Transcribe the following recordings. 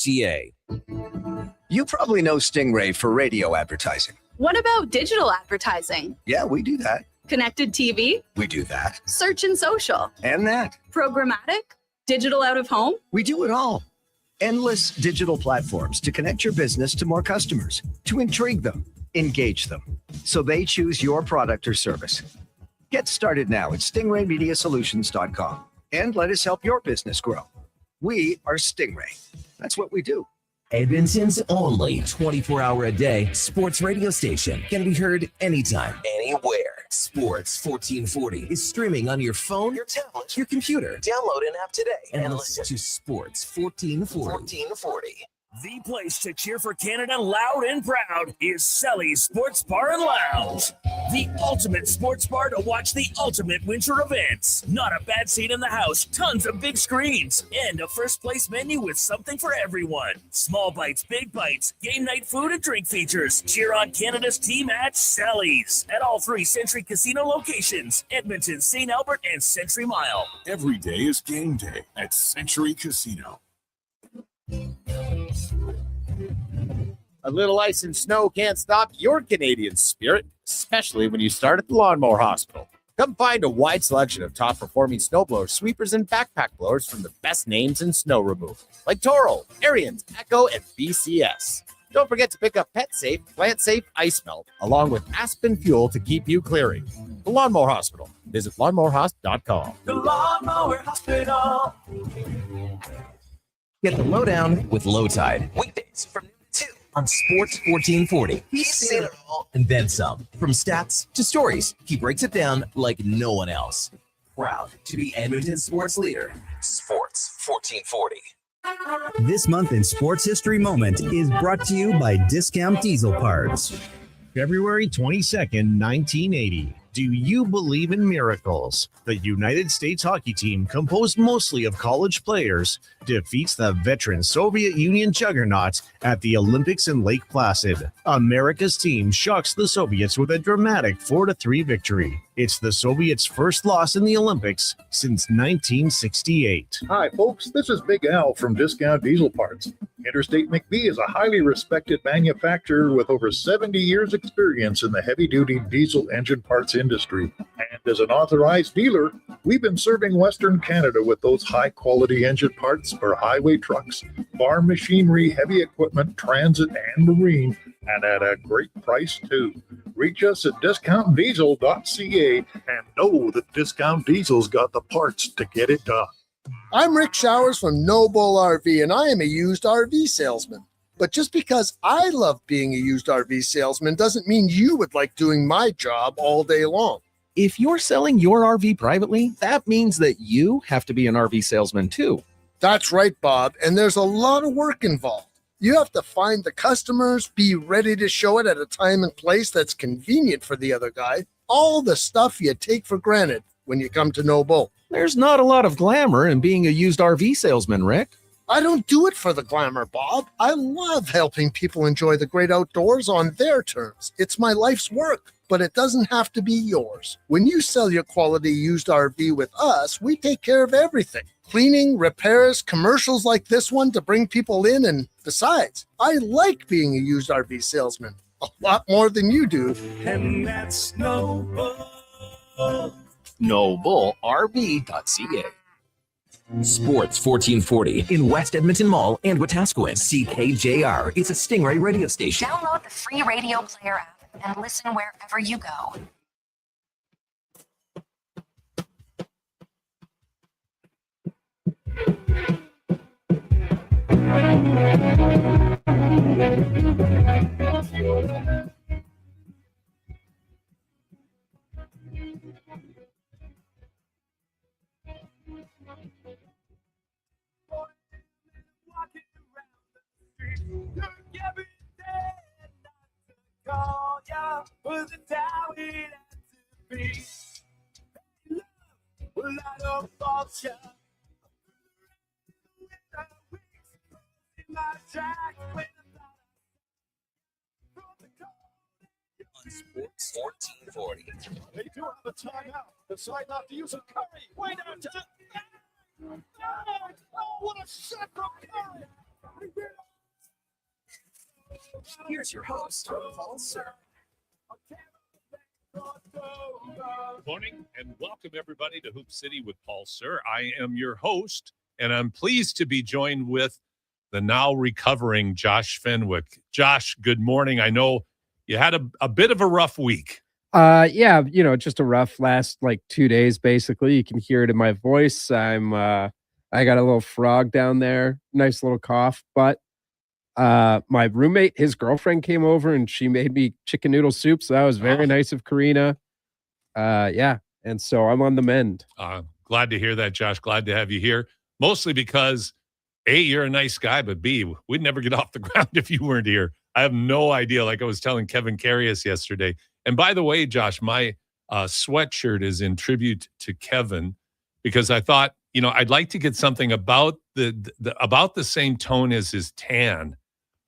GA. You probably know Stingray for radio advertising. What about digital advertising? Yeah, we do that. Connected TV? We do that. Search and social? And that. Programmatic? Digital out of home? We do it all. Endless digital platforms to connect your business to more customers, to intrigue them, engage them, so they choose your product or service. Get started now at stingraymediasolutions.com and let us help your business grow. We are Stingray. That's what we do. Edmonton's only 24-hour-a-day sports radio station can be heard anytime, anywhere. Sports 1440 is streaming on your phone, your tablet, your computer. Download an app today and listen to Sports 1440. The place to cheer for Canada loud and proud is Sally's Sports Bar and Lounge. The ultimate sports bar to watch the ultimate winter events. Not a bad seat in the house, tons of big screens, and a first place menu with something for everyone. Small bites, big bites, game night food and drink features. Cheer on Canada's team at Sally's at all 3 Century Casino locations, Edmonton, St. Albert, and Century Mile. Every day is game day at Century Casino. A little ice and snow can't stop your Canadian spirit, especially when you start at the Lawnmower Hospital. Come find a wide selection of top-performing snowblowers, sweepers, and backpack blowers from the best names in snow removal, like Toro, Ariens, Echo, and BCS. Don't forget to pick up pet-safe, plant-safe ice melt, along with Aspen Fuel to keep you clearing. The Lawnmower Hospital. Visit lawnmowerhouse.com. The Lawnmower Hospital. Get the lowdown with Low Tide. Weekdays from noon to 2 on Sports 1440. He's seen it all and then some. From stats to stories, he breaks it down like no one else. Proud to be Edmonton's sports leader. Sports 1440. This month in Sports History Moment is brought to you by Discount Diesel Parts. February 22nd, 1980. Do you believe in miracles? The United States hockey team, composed mostly of college players, defeats the veteran Soviet Union juggernaut at the Olympics in Lake Placid. America's team shocks the Soviets with a dramatic 4-3 victory. It's the Soviets' first loss in the Olympics since 1968. Hi, folks. This is Big Al from Discount Diesel Parts. Interstate McBee is a highly respected manufacturer with over 70 years' experience in the heavy-duty diesel engine parts industry. And as an authorized dealer, we've been serving Western Canada with those high-quality engine parts for highway trucks, farm machinery, heavy equipment, transit, and marine, and at a great price, too. Reach us at discountdiesel.ca and know that Discount Diesel's got the parts to get it done. I'm Rick Showers from No Bull RV, and I am a used RV salesman. But just because I love being a used RV salesman doesn't mean you would like doing my job all day long. If you're selling your RV privately, that means that you have to be an RV salesman too. That's right, Bob, and there's a lot of work involved. You have to find the customers, be ready to show it at a time and place that's convenient for the other guy, all the stuff you take for granted when you come to No Bull. There's not a lot of glamour in being a used RV salesman, Rick. I don't do it for the glamour, Bob. I love helping people enjoy the great outdoors on their terms. It's my life's work, but it doesn't have to be yours. When you sell your quality used RV with us, we take care of everything. Cleaning, repairs, commercials like this one to bring people in, and besides, I like being a used RV salesman a lot more than you do. And that's No Bull. NobleRV.ca. Sports 1440 in West Edmonton Mall and Wetaskiwin. CKJR. It's a Stingray radio station. Download the free radio player app and listen wherever you go. Sports 1440. They do have a timeout. Decide not to use a Curry. Way down to... Oh, what a shot from Curry! Here's your host, Paul Sir. Good morning and welcome everybody to Hoop City with Paul Sir. I am your host, and I'm pleased to be joined with the now recovering Josh Fenwick. Josh, good morning. I know you had a bit of a rough week. Yeah, just a rough last 2 days, basically. You can hear it in my voice. I got a little frog down there, nice little cough, but my roommate, his girlfriend came over and she made me chicken noodle soup. So that was very nice of Karina. Yeah. And so I'm on the mend. Glad to hear that, Josh. Glad to have you here. Mostly because A, you're a nice guy, but B, we'd never get off the ground if you weren't here. I have no idea. Like I was telling Kevin Carius yesterday. And by the way, Josh, my sweatshirt is in tribute to Kevin because I thought, I'd like to get something about about the same tone as his tan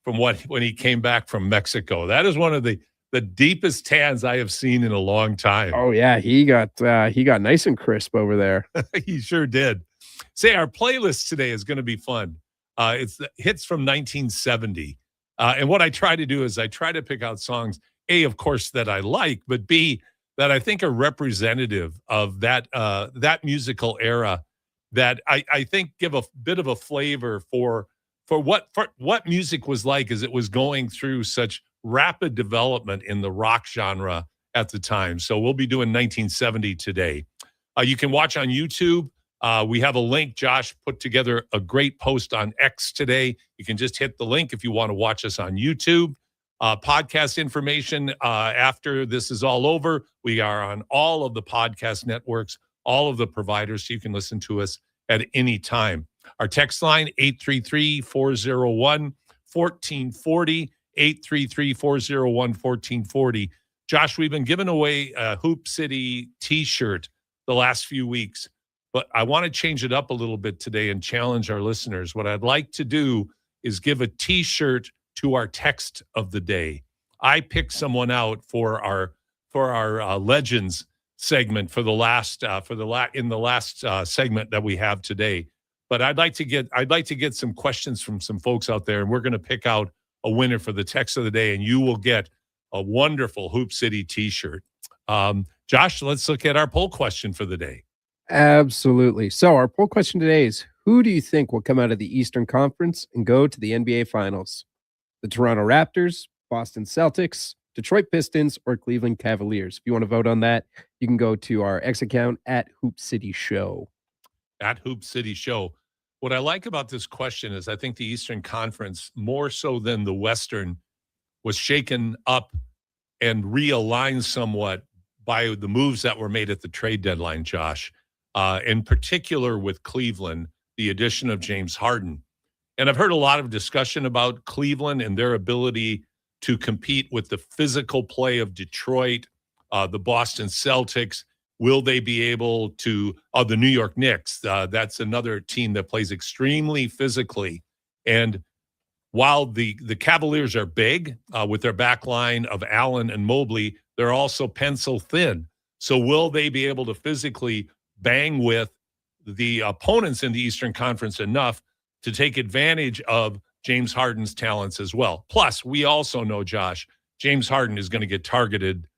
from when he came back from Mexico. That is one of the deepest tans I have seen in a long time. Oh yeah, he got nice and crisp over there. He sure did. Say our playlist today is going to be fun. It's the hits from 1970. And what I try to do is I try to pick out songs, A, of course, that I like, but B, that I think are representative of that musical era that I think give a bit of a flavor for what music was like as it was going through such rapid development in the rock genre at the time. So we'll be doing 1970 today. You can watch on YouTube. We have a link. Josh put together a great post on X today. You can just hit the link if you want to watch us on YouTube. Podcast information after this is all over. We are on all of the podcast networks, all of the providers, so you can listen to us at any time. Our text line, 833-401-1440, 833-401-1440. Josh, we've been giving away a Hoop City t-shirt the last few weeks, but I want to change it up a little bit today and challenge our listeners. What I'd like to do is give a t-shirt to our text of the day. I picked someone out for our Legends segment in the last segment that we have today. But I'd like to get some questions from some folks out there, and we're going to pick out a winner for the text of the day, and you will get a wonderful Hoop City t-shirt. Josh, let's look at our poll question for the day. Absolutely. So our poll question today is, who do you think will come out of the Eastern Conference and go to the NBA Finals? The Toronto Raptors, Boston Celtics, Detroit Pistons, or Cleveland Cavaliers? If you want to vote on that, you can go to our X account at Hoop City Show. At Hoop City Show. What I like about this question is I think the Eastern Conference, more so than the Western, was shaken up and realigned somewhat by the moves that were made at the trade deadline, Josh. In particular with Cleveland, the addition of James Harden. And I've heard a lot of discussion about Cleveland and their ability to compete with the physical play of Detroit, the Boston Celtics. Will they be able to, the New York Knicks? That's another team that plays extremely physically. And while the Cavaliers are big with their back line of Allen and Mobley, they're also pencil thin. So will they be able to physically bang with the opponents in the Eastern Conference enough to take advantage of James Harden's talents as well? Plus, we also know, Josh, James Harden is going to get targeted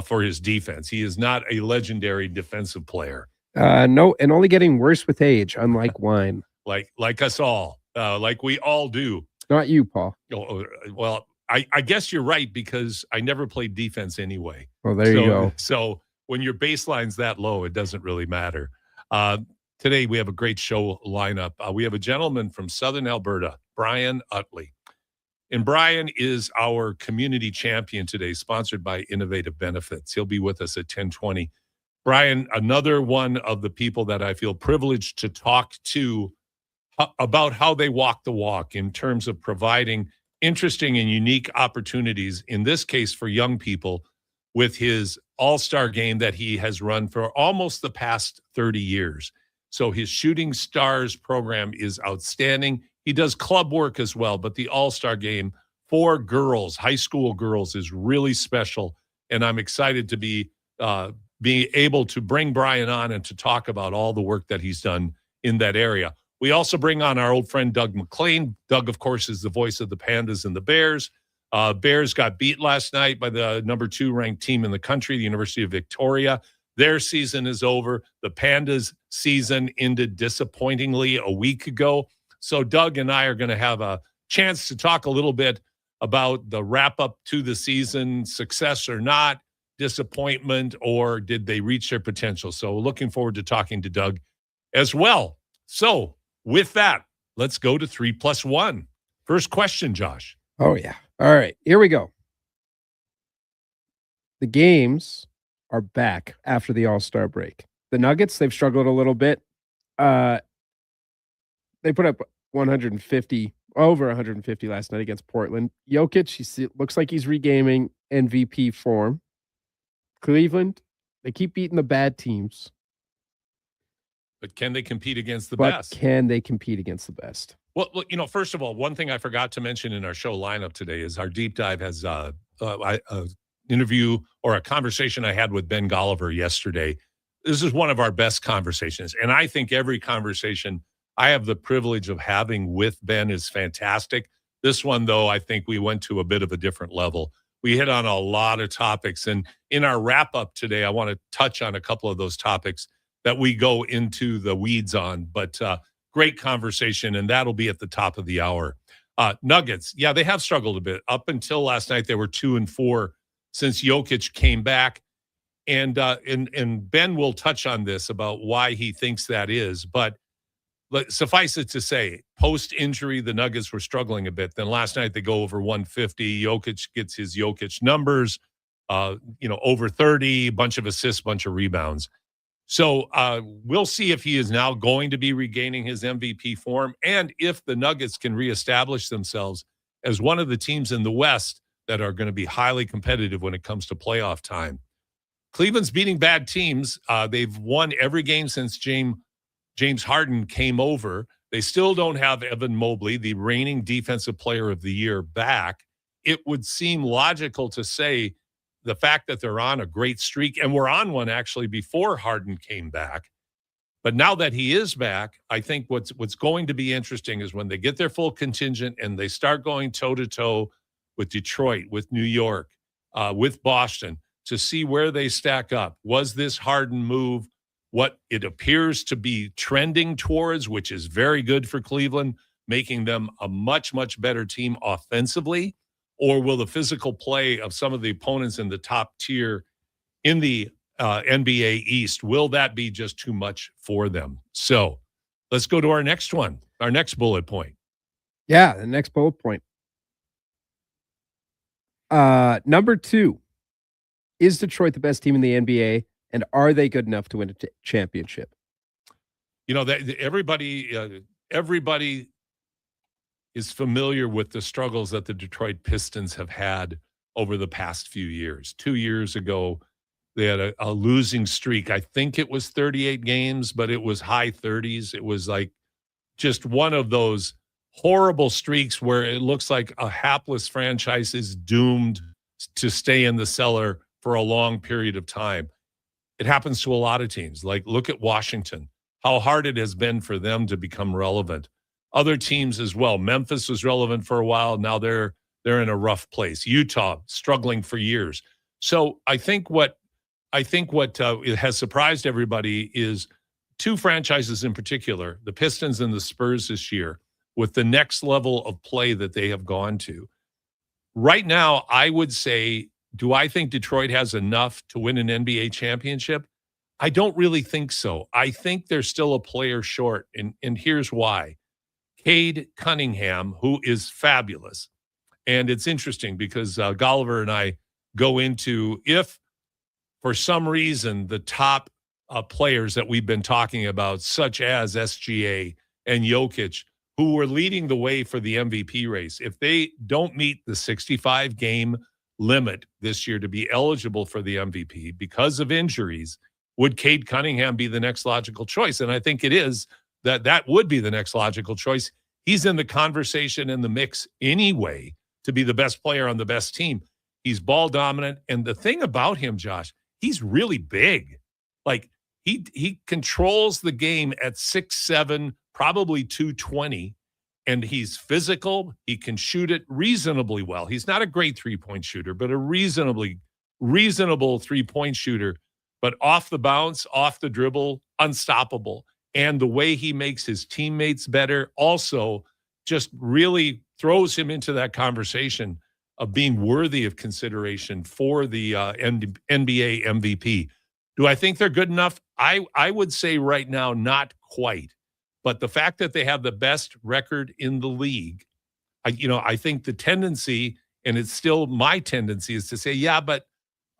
for his defense. He is not a legendary defensive player. No, and only getting worse with age, unlike wine. Like us all, like we all do. Not you, Paul. Oh, well, I guess you're right because I never played defense anyway. Well, there you go. So when your baseline's that low, it doesn't really matter. Today, we have a great show lineup. We have a gentleman from Southern Alberta, Brian Utley. And Brian is our community champion today, sponsored by Innovative Benefits. He'll be with us at 10:20. Brian, another one of the people that I feel privileged to talk to about how they walk the walk in terms of providing interesting and unique opportunities, in this case for young people, with his all-star game that he has run for almost the past 30 years. So his Shooting Stars program is outstanding. He does club work as well, but the all-star game for girls, high school girls, is really special. And I'm excited to be able to bring Brian on and to talk about all the work that he's done in that area. We also bring on our old friend Doug McLean. Doug, of course, is the voice of the Pandas and the Bears. Bears got beat last night by the number 2 ranked team in the country, the University of Victoria. Their season is over. The Pandas' season ended disappointingly a week ago. So Doug and I are going to have a chance to talk a little bit about the wrap-up to the season, success or not, disappointment, or did they reach their potential? So looking forward to talking to Doug as well. So with that, let's go to 3+1. First question, Josh. Oh, yeah. All right, here we go. The games are back after the All-Star break. The Nuggets, they've struggled a little bit. They put up 150, over 150 last night against Portland. Jokic, looks like he's regaining MVP form. Cleveland, they keep beating the bad teams. But can they compete against the But best? can they compete against the best? Well, you know, first of all, one thing I forgot to mention in our show lineup today is our deep dive has a interview or a conversation I had with Ben Golliver yesterday. This is one of our best conversations. And I think every conversation I have the privilege of having with Ben is fantastic. This one, though, I think we went to a bit of a different level. We hit on a lot of topics. And in our wrap up today, I want to touch on a couple of those topics that we go into the weeds on. But great conversation, and that'll be at the top of the hour. Nuggets, yeah, they have struggled a bit. Up until last night, they were 2-4 since Jokic came back. And Ben will touch on this about why he thinks that is. But suffice it to say, post-injury, the Nuggets were struggling a bit. Then last night, they go over 150. Jokic gets his Jokic numbers, over 30, bunch of assists, bunch of rebounds. So we'll see if he is now going to be regaining his MVP form and if the Nuggets can reestablish themselves as one of the teams in the West that are going to be highly competitive when it comes to playoff time. Cleveland's beating bad teams. They've won every game since James Harden came over. They still don't have Evan Mobley, the reigning defensive player of the year, back. It would seem logical to say the fact that they're on a great streak, and we're on one actually before Harden came back. But now that he is back, I think what's going to be interesting is when they get their full contingent and they start going toe-to-toe with Detroit, with New York, with Boston, to see where they stack up. Was this Harden move what it appears to be trending towards, which is very good for Cleveland, making them a much, much better team offensively? Or will the physical play of some of the opponents in the top tier in the NBA East, will that be just too much for them? So let's go to our next one, our next bullet point. Yeah, the next bullet point. Number 2, is Detroit the best team in the NBA, and are they good enough to win a championship? You know, everybody is familiar with the struggles that the Detroit Pistons have had over the past few years. 2 years ago, they had a losing streak. I think it was 38 games, but it was high 30s. It was like just one of those horrible streaks where it looks like a hapless franchise is doomed to stay in the cellar for a long period of time. It happens to a lot of teams. Like, look at Washington, how hard it has been for them to become relevant. Other teams as well. Memphis was relevant for a while. Now they're in a rough place. Utah struggling for years. So I think what has surprised everybody is 2 franchises in particular, the Pistons and the Spurs this year, with the next level of play that they have gone to. Right now, I would say, do I think Detroit has enough to win an NBA championship? I don't really think so. I think they're still a player short, and here's why. Cade Cunningham, who is fabulous. And it's interesting because Golliver and I go into, if for some reason the top players that we've been talking about, such as SGA and Jokic, who were leading the way for the MVP race, if they don't meet the 65-game limit this year to be eligible for the MVP because of injuries, would Cade Cunningham be the next logical choice? And I think it is. That would be the next logical choice. He's in the conversation, in the mix anyway, to be the best player on the best team. He's ball dominant. And the thing about him, Josh, he's really big. Like, He controls the game at 6'7", probably 220, and he's physical. He can shoot it reasonably well. He's not a great three-point shooter, but a reasonable three-point shooter. But off the bounce, off the dribble, unstoppable. And the way he makes his teammates better also just really throws him into that conversation of being worthy of consideration for the NBA MVP. Do I think they're good enough? I would say right now, not quite. But the fact that they have the best record in the league, I think the tendency, and it's still my tendency, is to say, yeah, but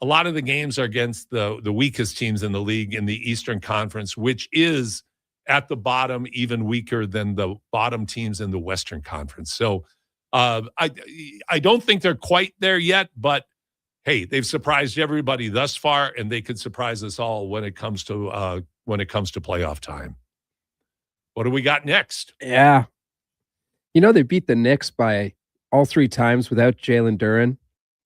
a lot of the games are against the weakest teams in the league in the Eastern Conference, which is at the bottom even weaker than the bottom teams in the Western Conference. So I don't think they're quite there yet, but hey, they've surprised everybody thus far, and they could surprise us all when it comes to playoff time. What do we got next? Yeah. They beat the Knicks by all 3 times without Jalen Duren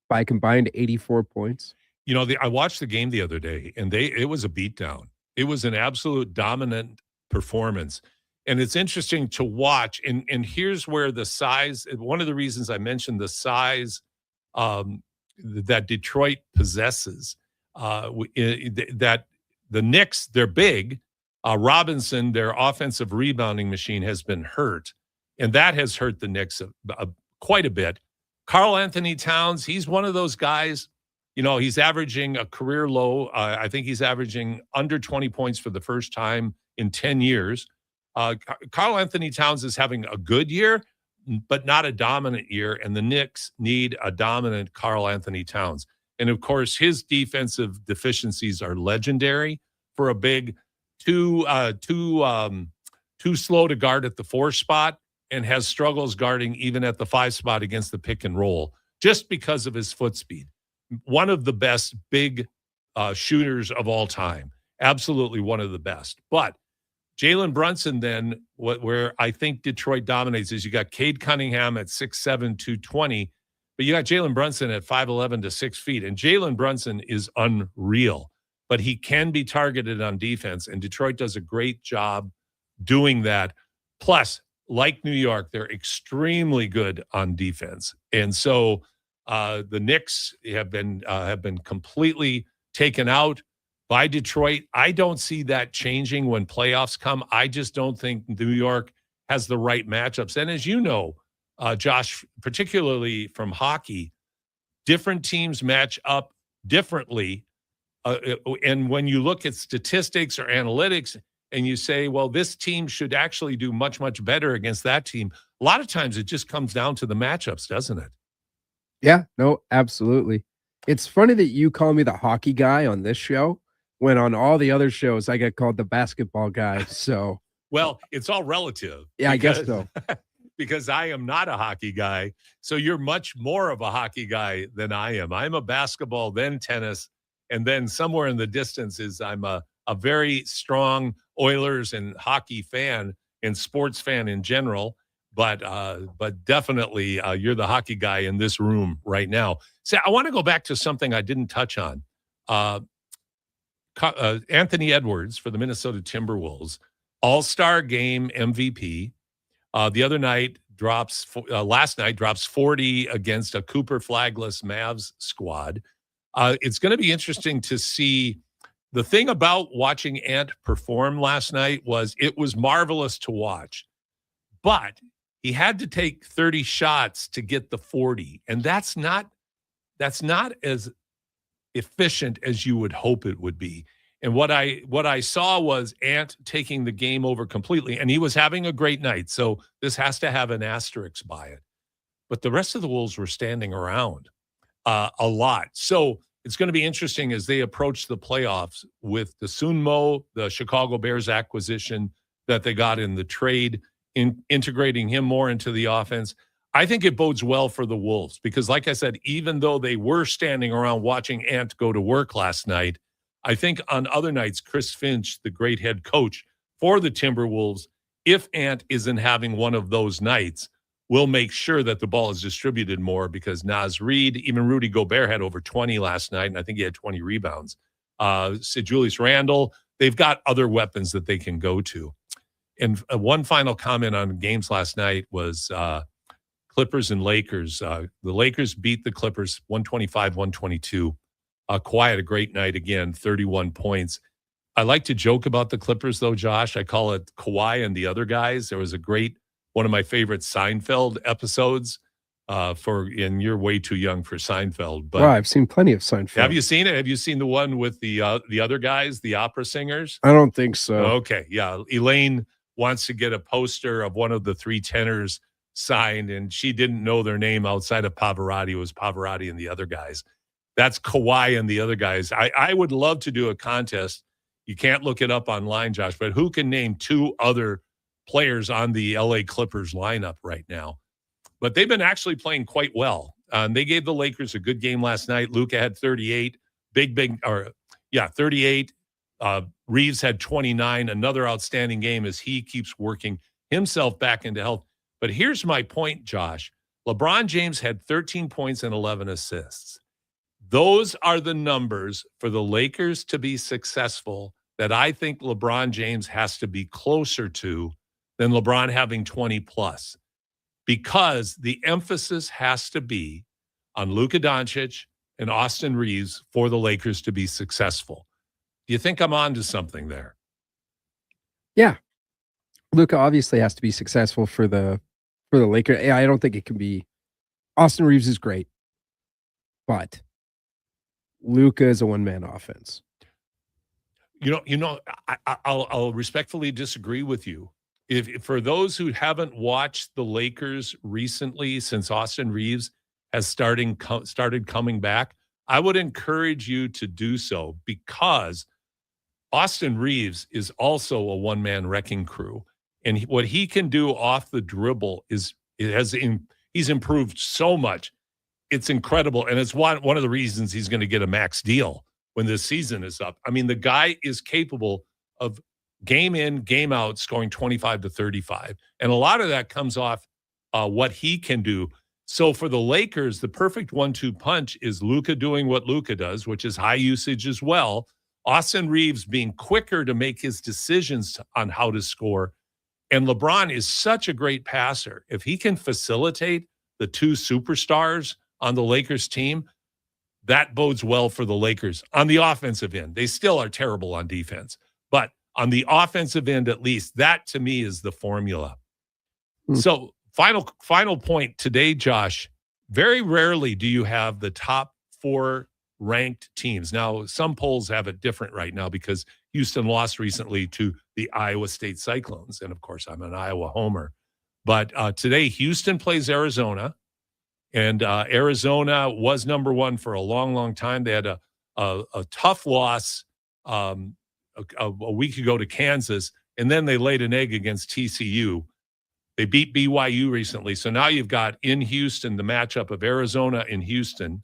by combined 84 points. I watched the game the other day, and it was a beatdown. It was an absolute dominant performance. And it's interesting to watch. And here's where the size, one of the reasons I mentioned the size that Detroit possesses, that the Knicks, they're big. Robinson, their offensive rebounding machine, has been hurt. And that has hurt the Knicks quite a bit. Karl Anthony Towns, he's one of those guys, he's averaging a career low. I think he's averaging under 20 points for the first time in 10 years. Karl Anthony Towns is having a good year, but not a dominant year. And the Knicks need a dominant Karl Anthony Towns. And of course, his defensive deficiencies are legendary for a big too slow to guard at the 4 spot, and has struggles guarding even at the 5 spot against the pick and roll, just because of his foot speed. One of the best big shooters of all time. Absolutely one of the best. But Jalen Brunson then, where I think Detroit dominates, is you got Cade Cunningham at 6'7", 220, but you got Jalen Brunson at 5'11" to 6 feet. And Jalen Brunson is unreal, but he can be targeted on defense, and Detroit does a great job doing that. Plus, like New York, they're extremely good on defense. And so the Knicks have been completely taken out by Detroit. I don't see that changing when playoffs come. I just don't think New York has the right matchups. And as you know, Josh, particularly from hockey, different teams match up differently. And when you look at statistics or analytics, and you say, well, this team should actually do much, much better against that team, a lot of times it just comes down to the matchups, doesn't it? Yeah, no, absolutely. It's funny that you call me the hockey guy on this show, when on all the other shows I get called the basketball guy. So, well, it's all relative. Yeah, I guess so. Because I am not a hockey guy. So you're much more of a hockey guy than I am. I'm a basketball, then tennis, and then somewhere in the distance is I'm a very strong Oilers and hockey fan and sports fan in general, but definitely you're the hockey guy in this room right now. So I want to go back to something I didn't touch on. Anthony Edwards for the Minnesota Timberwolves, All-Star Game MVP. The other night last night drops 40 against a Cooper flagless Mavs squad. It's going to be interesting to see. The thing about watching Ant perform last night was it was marvelous to watch, but he had to take 30 shots to get the 40. And that's not as efficient as you would hope it would be. And what I saw was Ant taking the game over completely, and he was having a great night. So this has to have an asterisk by it. But the rest of the Wolves were standing around a lot. So it's going to be interesting as they approach the playoffs with the Sunmo, the Chicago Bears acquisition that they got in the trade, integrating him more into the offense. I think it bodes well for the Wolves because, like I said, even though they were standing around watching Ant go to work last night, I think on other nights, Chris Finch, the great head coach for the Timberwolves, if Ant isn't having one of those nights, will make sure that the ball is distributed more because Naz Reid, even Rudy Gobert had over 20 last night, and I think he had 20 rebounds. Julius Randle, they've got other weapons that they can go to. And one final comment on games last night was Clippers and Lakers. The Lakers beat the Clippers 125-122. Kawhi had a great night again, 31 points. I like to joke about the Clippers, though, Josh. I call it Kawhi and the other guys. There was a great, one of my favorite Seinfeld episodes. And you're way too young for Seinfeld. But well, I've seen plenty of Seinfeld. Have you seen it? Have you seen the one with the other guys, the opera singers? I don't think so. Okay, yeah. Elaine wants to get a poster of one of the three tenors signed, and she didn't know their name outside of Pavarotti. It was Pavarotti and the other guys. That's Kawhi and the other guys. I would love to do a contest. You can't look it up online, Josh, but who can name two other players on the LA Clippers lineup right now? But they've been actually playing quite well. They gave the Lakers a good game last night. Luka had 38. 38. Reeves had 29. Another outstanding game as he keeps working himself back into health. But here's my point, Josh. LeBron James had 13 points and 11 assists. Those are the numbers for the Lakers to be successful that I think LeBron James has to be closer to than LeBron having 20 plus. Because the emphasis has to be on Luka Doncic and Austin Reeves for the Lakers to be successful. Do you think I'm on to something there? Yeah. Luka obviously has to be successful for the Lakers. I don't think it can be. Austin Reeves is great, but Luka is a one-man offense. I'll respectfully disagree with you. If for those who haven't watched the Lakers recently, since Austin Reeves has started coming back, I would encourage you to do so, because Austin Reeves is also a one-man wrecking crew, and what he can do off the dribble he's improved so much. It's incredible, and it's one of the reasons he's going to get a max deal when this season is up. I mean, the guy is capable of game in, game out, scoring 25 to 35. And a lot of that comes off what he can do. So for the Lakers, the perfect 1-2 punch is Luka doing what Luka does, which is high usage as well. Austin Reeves being quicker to make his decisions on how to score. And LeBron is such a great passer. If he can facilitate the two superstars on the Lakers team, that bodes well for the Lakers on the offensive end. They still are terrible on defense, but on the offensive end, at least, that to me is the formula. So final point today, Josh, very rarely do you have the top four ranked teams. Now, some polls have it different right now because Houston lost recently to the Iowa State Cyclones. And of course, I'm an Iowa homer. But today, Houston plays Arizona. And Arizona was number one for a long, long time. They had a tough loss a week ago to Kansas, and then they laid an egg against TCU. They beat BYU recently. So now you've got in Houston the matchup of Arizona and Houston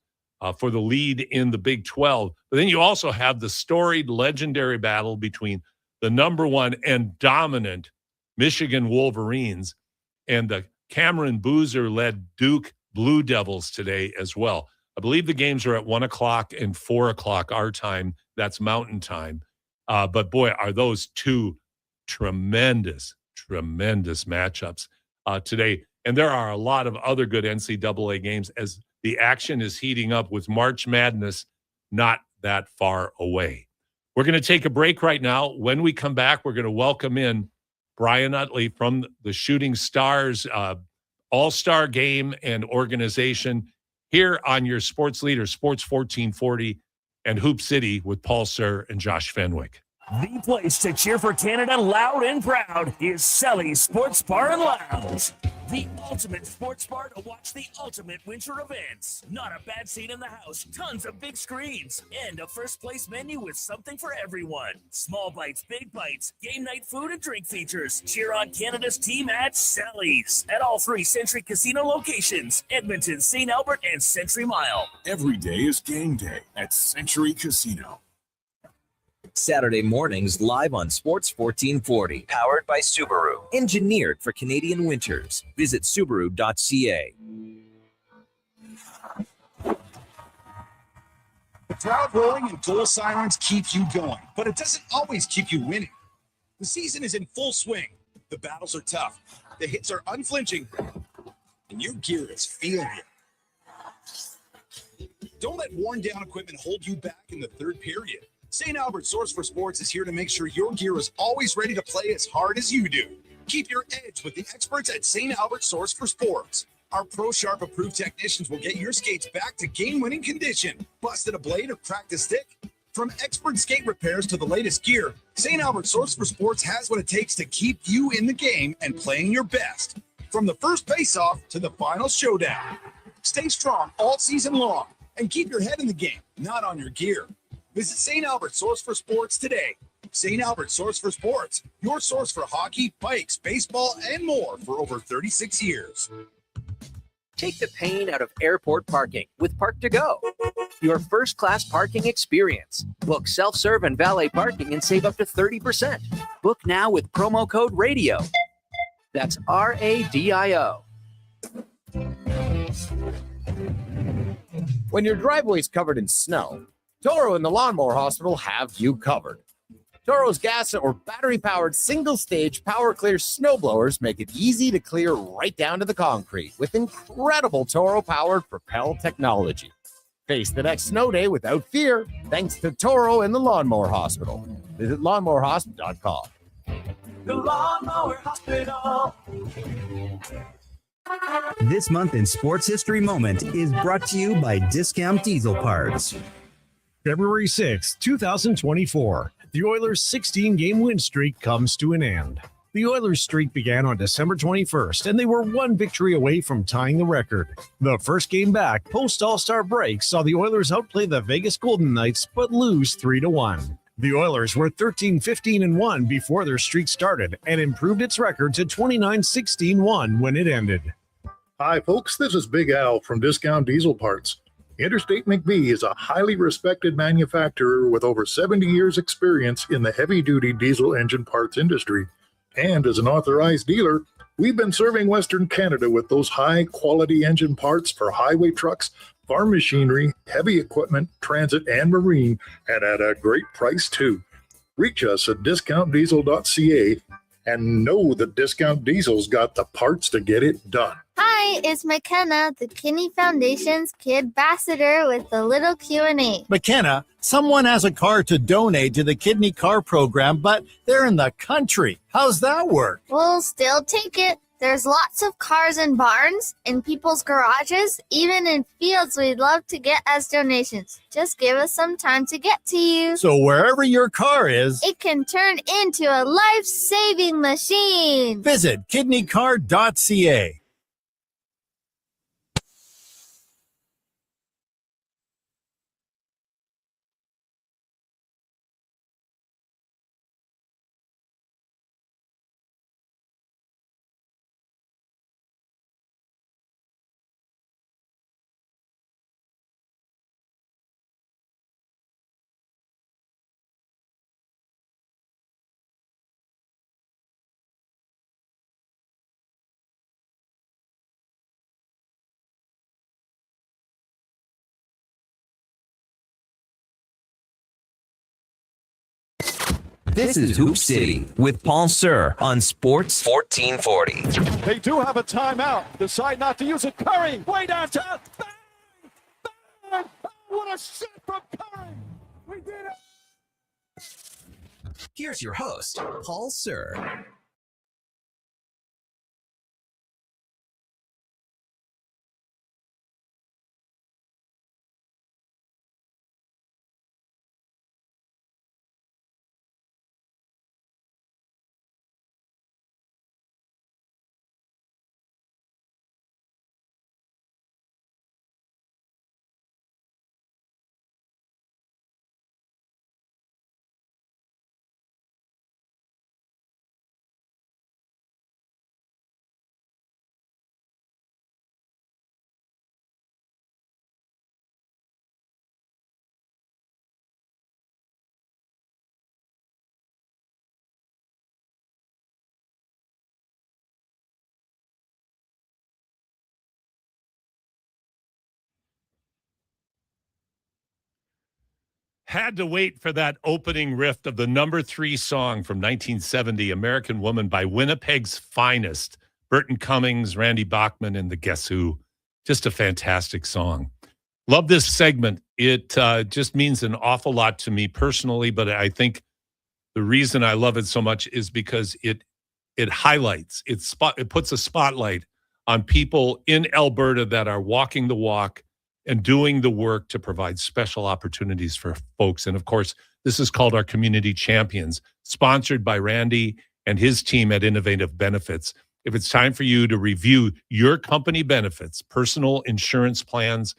for the lead in the Big 12. But then you also have the storied, legendary battle between the number one and dominant Michigan Wolverines and the Cameron Boozer-led Duke Blue Devils today as well. I believe the games are at 1 o'clock and 4 o'clock our time. That's Mountain Time. But boy, are those two tremendous matchups today. And there are a lot of other good NCAA games as the action is heating up with March Madness not that far away. We're going to take a break right now. When we come back, we're going to welcome in Brian Utley from the Shooting Stars All-Star Game and Organization here on your sports leader, Sports 1440 and Hoop City with Paul Sir and Josh Fenwick. The place to cheer for Canada loud and proud is Sally's Sports Bar and Lounge. The ultimate sports bar to watch the ultimate winter events. Not a bad seat in the house, tons of big screens, and a first place menu with something for everyone. Small bites, big bites, game night food and drink features. Cheer on Canada's team at Sally's at all three Century Casino locations, Edmonton, St. Albert, and Century Mile. Every day is game day at Century Casino. Saturday mornings live on Sports 1440. Powered by Subaru. Engineered for Canadian winters. Visit Subaru.ca. crowd rolling and goal sirens keep you going, but it doesn't always keep you winning. The season is in full swing. The battles are tough. The hits are unflinching, and your gear is feeling it. Don't let worn-down equipment hold you back in the third period. St. Albert Source for Sports is here to make sure your gear is always ready to play as hard as you do. Keep your edge with the experts at St. Albert Source for Sports. Our Pro Sharp approved technicians will get your skates back to game-winning condition. Busted a blade or cracked a stick? From expert skate repairs to the latest gear, St. Albert Source for Sports has what it takes to keep you in the game and playing your best. From the first face-off to the final showdown. Stay strong all season long and keep your head in the game, not on your gear. Visit St. Albert Source for Sports today. St. Albert Source for Sports, your source for hockey, bikes, baseball, and more for over 36 years. Take the pain out of airport parking with Park to Go, your first-class parking experience. Book self-serve and valet parking and save up to 30%. Book now with promo code RADIO. That's RADIO. When your driveway's covered in snow, Toro and the Lawnmower Hospital have you covered. Toro's gas or battery-powered single-stage power clear snowblowers make it easy to clear right down to the concrete with incredible Toro-powered Propel technology. Face the next snow day without fear thanks to Toro and the Lawnmower Hospital. Visit lawnmowerhospital.com. The Lawnmower Hospital. This month in Sports History Moment is brought to you by Discount Diesel Parts. February 6, 2024. The Oilers' 16-game win streak comes to an end. The Oilers' streak began on December 21st, and they were one victory away from tying the record. The first game back post-All-Star break saw the Oilers outplay the Vegas Golden Knights, but lose 3-1. The Oilers were 13-15-1 before their streak started and improved its record to 29-16-1 when it ended. Hi, folks. This is Big Al from Discount Diesel Parts. Interstate McBee is a highly respected manufacturer with over 70 years' experience in the heavy-duty diesel engine parts industry. And as an authorized dealer, we've been serving Western Canada with those high-quality engine parts for highway trucks, farm machinery, heavy equipment, transit, and marine, and at a great price, too. Reach us at discountdiesel.ca and know that Discount Diesel's got the parts to get it done. Hi, it's McKenna, the Kidney Foundation's Kid Ambassador with a little Q&A. McKenna, someone has a car to donate to the Kidney Car Program, but they're in the country. How's that work? We'll still take it. There's lots of cars in barns, in people's garages, even in fields we'd love to get as donations. Just give us some time to get to you. So wherever your car is, it can turn into a life-saving machine. Visit kidneycar.ca. This is Hoop City with Paul Sir on Sports 1440. They do have a timeout. Decide not to use it. Curry, way downtown. Bang! Bang! Oh, what a shot from Curry! We did it! Here's your host, Paul Sir. Had to wait for that opening riff of the number 3 song from 1970, American Woman by Winnipeg's Finest. Burton Cummings, Randy Bachman, and the Guess Who. Just a fantastic song. Love this segment. It just means an awful lot to me personally, but I think the reason I love it so much is because it highlights, it puts a spotlight on people in Alberta that are walking the walk and doing the work to provide special opportunities for folks. And of course, this is called our Community Champions, sponsored by Randy and his team at Innovative Benefits. If it's time for you to review your company benefits, personal insurance plans,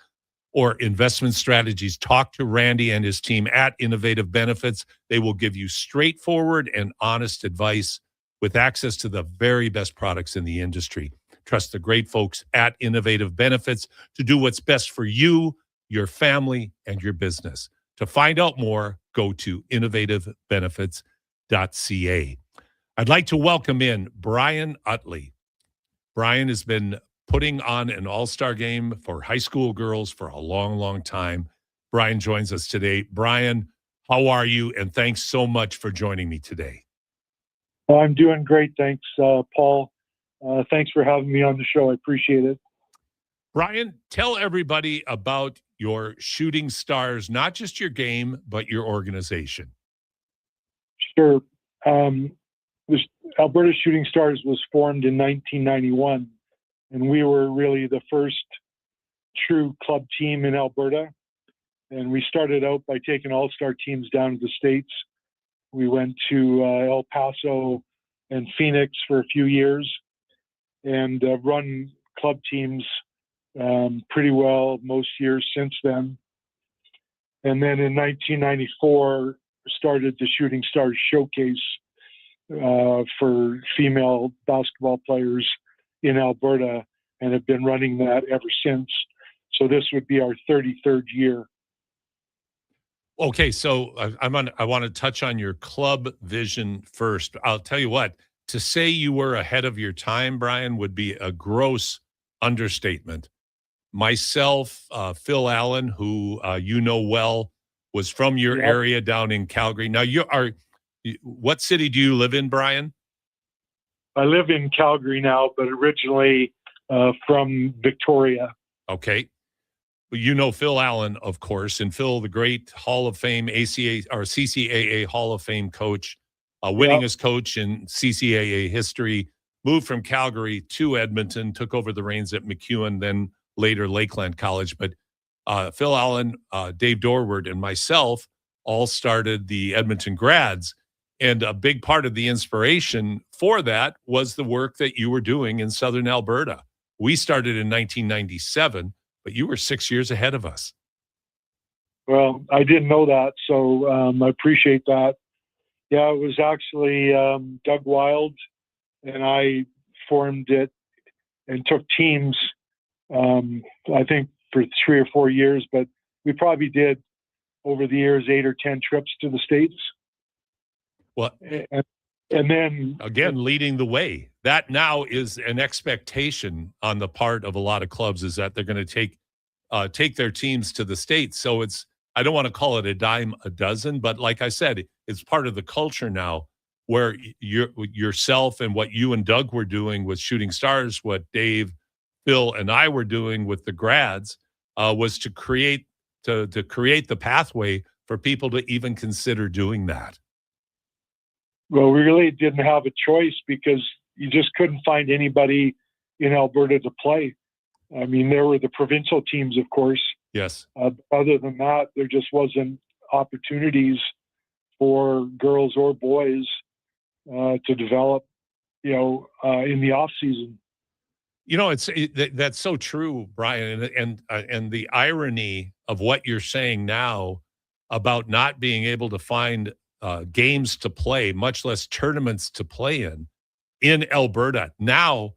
or investment strategies, talk to Randy and his team at Innovative Benefits. They will give you straightforward and honest advice with access to the very best products in the industry. Trust the great folks at Innovative Benefits to do what's best for you, your family, and your business. To find out more, go to innovativebenefits.ca. I'd like to welcome in Brian Utley. Brian has been putting on an all-star game for high school girls for a long, long time. Brian joins us today. Brian, how are you? And thanks so much for joining me today. I'm doing great. Thanks, Paul. Thanks for having me on the show. I appreciate it. Brian, tell everybody about your Shooting Stars, not just your game, but your organization. Sure. This Alberta Shooting Stars was formed in 1991, and we were really the first true club team in Alberta. And we started out by taking all-star teams down to the States. We went to El Paso and Phoenix for a few years and run club teams pretty well most years since then. And then in 1994, started the Shooting Stars Showcase for female basketball players in Alberta, and have been running that ever since. So this would be our 33rd year. Okay, so I want to touch on your club vision first. I'll tell you what, to say you were ahead of your time, Brian, would be a gross understatement. Myself, Phil Allen, who you know well, was from your area down in Calgary. Now, what city do you live in, Brian? I live in Calgary now, but originally from Victoria. Okay. You know Phil Allen, of course, and Phil, the great Hall of Fame CCAA Hall of Fame coach, winningest coach in CCAA history, moved from Calgary to Edmonton, took over the reins at MacEwan, then later Lakeland College. But Phil Allen, Dave Dorward, and myself all started the Edmonton Grads. And a big part of the inspiration for that was the work that you were doing in Southern Alberta. We started in 1997, but you were 6 years ahead of us. Well, I didn't know that, so I appreciate that. Yeah, it was actually Doug Wild, and I formed it and took teams, I think, for 3 or 4 years, but we probably did, over the years, 8 or 10 trips to the States. Well, and then again, leading the way. That now is an expectation on the part of a lot of clubs, is that they're going to take their teams to the States. So it's, I don't want to call it a dime a dozen, but like I said, it's part of the culture now, where yourself and what you and Doug were doing with Shooting Stars, what Dave, Phil, and I were doing with the Grads, was to create the pathway for people to even consider doing that. Well, we really didn't have a choice because you just couldn't find anybody in Alberta to play. I mean, there were the provincial teams, of course. Yes. Other than that, there just wasn't opportunities for girls or boys to develop, in the off season. That's so true, Brian, and the irony of what you're saying now about not being able to find games to play, much less tournaments to play in Alberta. Now,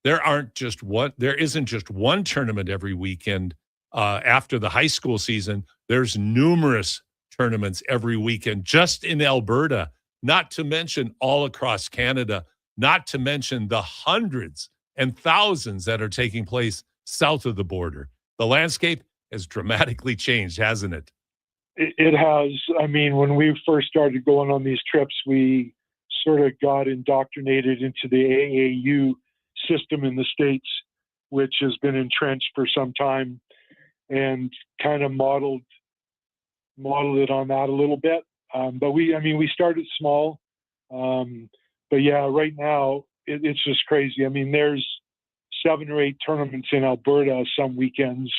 there isn't just one tournament every weekend after the high school season. There's numerous tournaments every weekend just in Alberta, not to mention all across Canada, not to mention the hundreds and thousands that are taking place south of the border. The landscape has dramatically changed, hasn't it? It has. I mean, when we first started going on these trips, we sort of got indoctrinated into the AAU system in the States, which has been entrenched for some time, and kind of modeled it on that a little bit. But we started small. But yeah, right now it's just crazy. I mean, there's 7 or 8 tournaments in Alberta some weekends.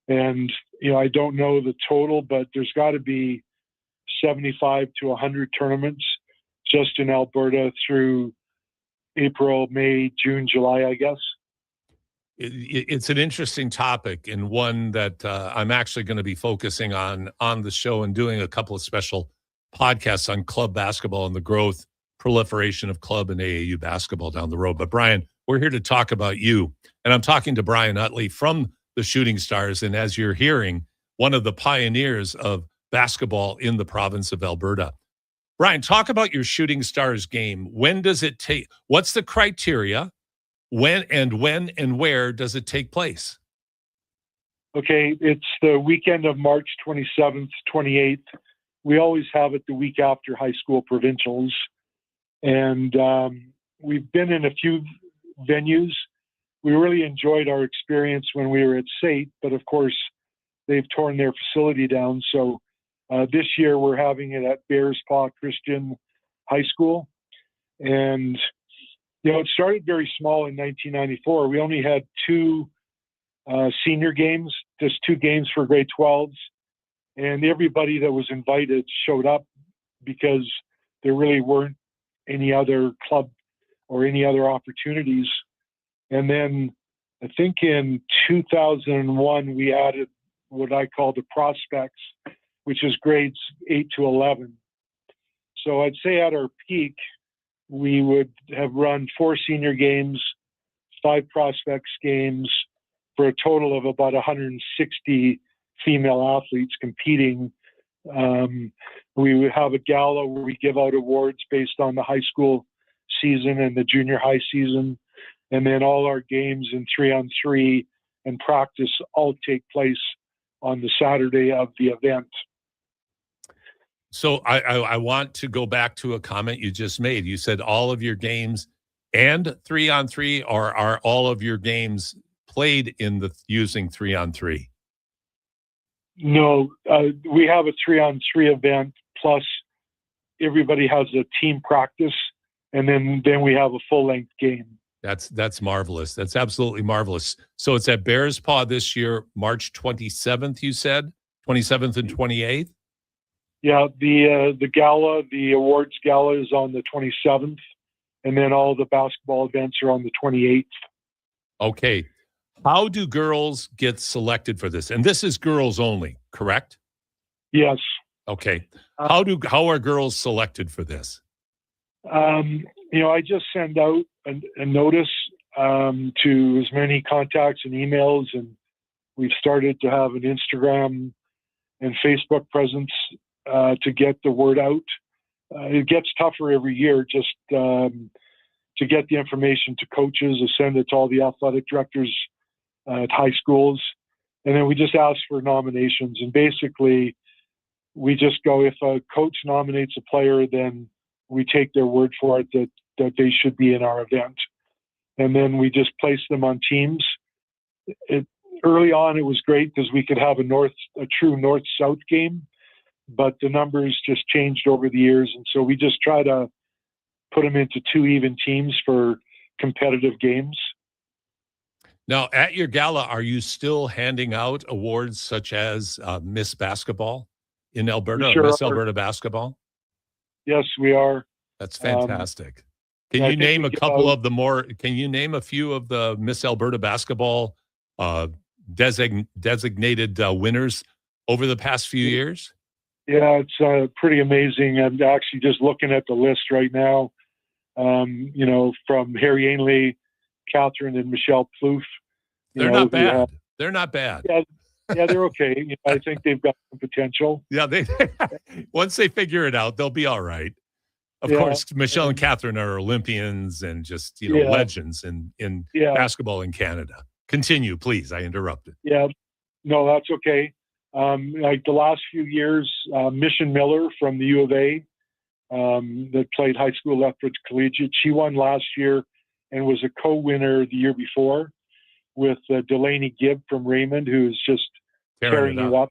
And, I don't know the total, but there's got to be 75 to 100 tournaments just in Alberta through April, May, June, July, I guess. It's an interesting topic, and one that I'm actually going to be focusing on the show and doing a couple of special podcasts on club basketball and the growth, proliferation of club and AAU basketball down the road. But Brian, we're here to talk about you, and I'm talking to Brian Utley from the Shooting Stars, and as you're hearing, one of the pioneers of basketball in the province of Alberta. Brian, talk about your Shooting Stars game. When does it take? What's the criteria? When and where does it take place? Okay, it's the weekend of March 27th, 28th. We always have it the week after high school provincials. And we've been in a few venues. We really enjoyed our experience when we were at SAIT, but of course, they've torn their facility down. So this year we're having it at Bears Paw Christian High School. And, it started very small in 1994. We only had 2 senior games, just 2 games for grade 12s. And everybody that was invited showed up because there really weren't any other club or any other opportunities. And then I think in 2001, we added what I call the prospects, which is grades 8 to 11. So I'd say at our peak, we would have run 4 senior games, 5 prospects games, for a total of about 160 female athletes competing. We would have a gala where we give out awards based on the high school season and the junior high season. And then all our games in 3-on-3 and practice all take place on the Saturday of the event. So I want to go back to a comment you just made. You said all of your games and 3-on-3, or are all of your games played in the using 3-on-3? No, we have a 3-on-3 event, plus everybody has a team practice, and then we have a full-length game. That's marvelous. That's absolutely marvelous. So it's at Bears Paw this year, March 27th, you said? 27th and 28th? Yeah, the gala, the awards gala is on the 27th, and then all the basketball events are on the 28th. Okay. How do girls get selected for this? And this is girls only, correct? Yes. Okay. How are girls selected for this? I just send out a notice to as many contacts and emails, and we've started to have an Instagram and Facebook presence to get the word out. It gets tougher every year just to get the information to coaches, to send it to all the athletic directors at high schools. And then we just ask for nominations. And basically, we just go, if a coach nominates a player, then we take their word for it that they should be in our event. And then we just place them on teams. Early on, it was great because we could have a true north-south game, but the numbers just changed over the years. And so we just try to put them into 2 even teams for competitive games. Now, at your gala, are you still handing out awards such as Miss Basketball in Alberta, Sure Miss are. Alberta Basketball? Yes, we are. That's fantastic. I Can you think name we a give couple out- of the more? Can you name a few of the Miss Alberta Basketball designated winners over the past few years? Yeah, it's pretty amazing. I'm actually just looking at the list right now. From Harry Ainley, Catherine, and Michelle Plouffe. They're not bad. They're not bad. Yeah, they're okay. I think they've got some potential. Yeah, they once they figure it out, they'll be all right. Of Yeah. course, Michelle and Catherine are Olympians and just Yeah. legends in Yeah. basketball in Canada. Continue, please. I interrupted. Yeah, no, that's okay. Like the last few years, Mission Miller from the U of A, that played high school Lethbridge Collegiate, she won last year and was a co-winner the year before with Delaney Gibb from Raymond, who is just tearing it up.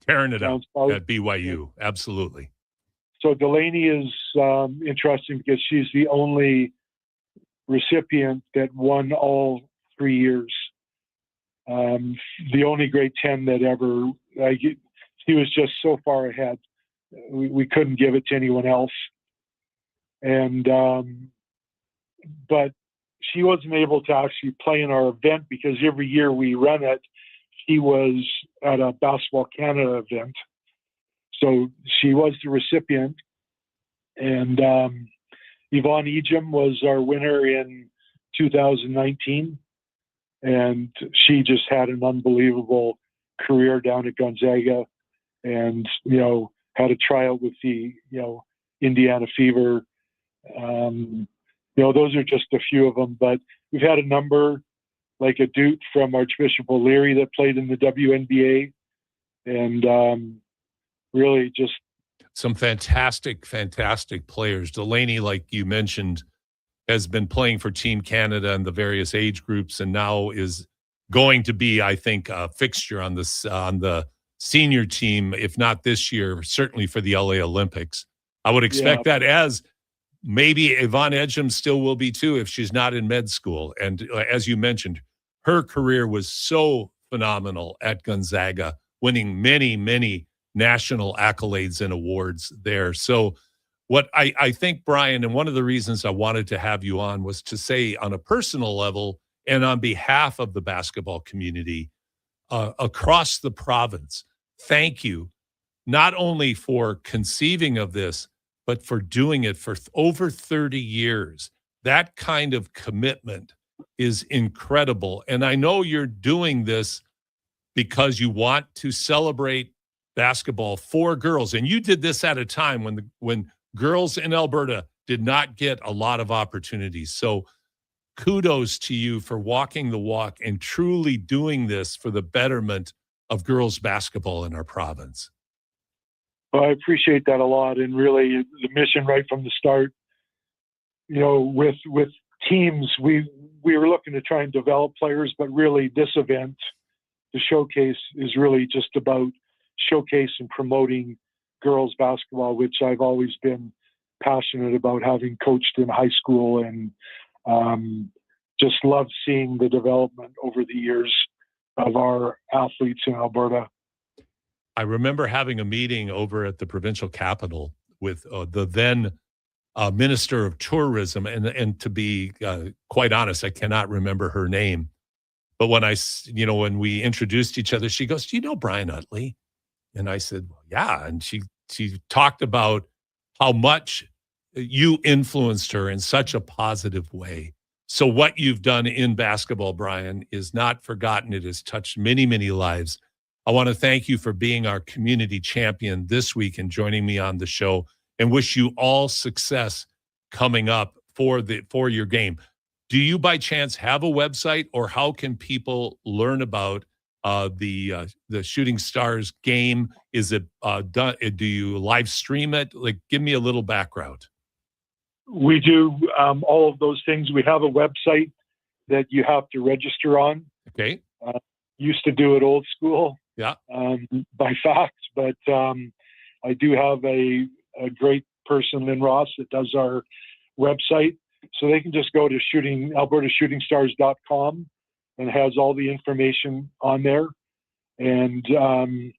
Tearing it up at BYU. Absolutely. So Delaney is interesting because she's the only recipient that won all 3 years. The only grade 10 that ever, she was just so far ahead. We couldn't give it to anyone else. And, but she wasn't able to actually play in our event because every year we run it, she was at a Basketball Canada event. So she was the recipient. And Yvonne Ejim was our winner in 2019. And she just had an unbelievable career down at Gonzaga and, you know, had a tryout with the, you know, Indiana Fever. You know, those are just a few of them, but we've had a number like a Duke from Archbishop O'Leary that played in the WNBA and really just some fantastic players. Delaney, like you mentioned, has been playing for Team Canada in the various age groups and now is going to be, I think, a fixture on this on the senior team, if not this year, certainly for the LA Olympics. I would expect that, as maybe Yvonne Ejim still will be too if she's not in med school. And as you mentioned, her career was so phenomenal at Gonzaga, winning many national accolades and awards there. So what I think, Brian, and one of the reasons I wanted to have you on was to say on a personal level and on behalf of the basketball community across the province, thank you not only for conceiving of this, but for doing it for over 30 years. That kind of commitment is incredible. And I know you're doing this because you want to celebrate basketball for girls. And you did this at a time when girls in Alberta did not get a lot of opportunities. So kudos to you for walking the walk and truly doing this for the betterment of girls basketball in our province. Well, I appreciate that a lot. And really the mission right from the start, you know, with teams, we were looking to try and develop players, but really this event, the showcase, is really just about showcase and promoting girls basketball, which I've always been passionate about, having coached in high school, and just love seeing the development over the years of our athletes in Alberta. I remember having a meeting over at the provincial capital with the then Minister of Tourism, and to be quite honest, I cannot remember her name. But when we introduced each other, she goes, "Do you know Brian Utley?" And I said, "Well, yeah." And she talked about how much you influenced her in such a positive way. So what you've done in basketball, Brian, is not forgotten. It has touched many lives. I want to thank you for being our community champion this week and joining me on the show, and wish you all success coming up for your game. Do you by chance have a website, or how can people learn about the Shooting Stars game? Is it done? Do you live stream it? Like, give me a little background. We do all of those things. We have a website that you have to register on. Okay. Used to do it old school. Yeah. By fax, but I do have a great person, Lynn Ross, that does our website. So they can just go to albertashootingstars.com and has all the information on there. And, you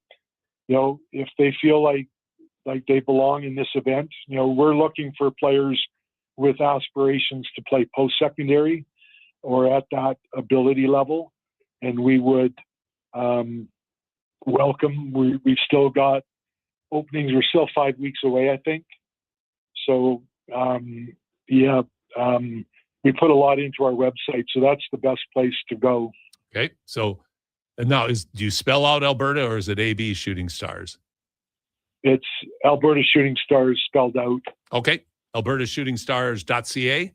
know, if they feel like they belong in this event, you know, we're looking for players with aspirations to play post-secondary or at that ability level. And we would welcome. We've still got openings. We're still 5 weeks away, I think. So, we put a lot into our website, so that's the best place to go. Okay. So now, do you spell out Alberta, or is it AB Shooting Stars? It's Alberta Shooting Stars spelled out. Okay. albertashootingstars.ca?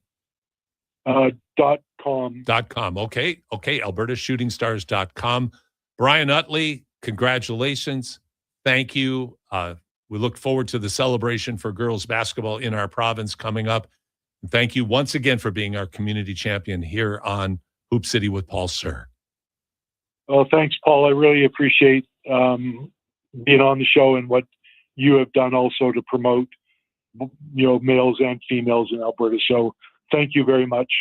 .com. .com. Okay. albertashootingstars.com. Brian Utley, Congratulations. Thank you. We look forward to the celebration for girls basketball in our province coming up. And thank you once again for being our community champion here on Hoop City with Paul Sir. Well, thanks, Paul. I really appreciate being on the show and what you have done also to promote, males and females in Alberta. So thank you very much.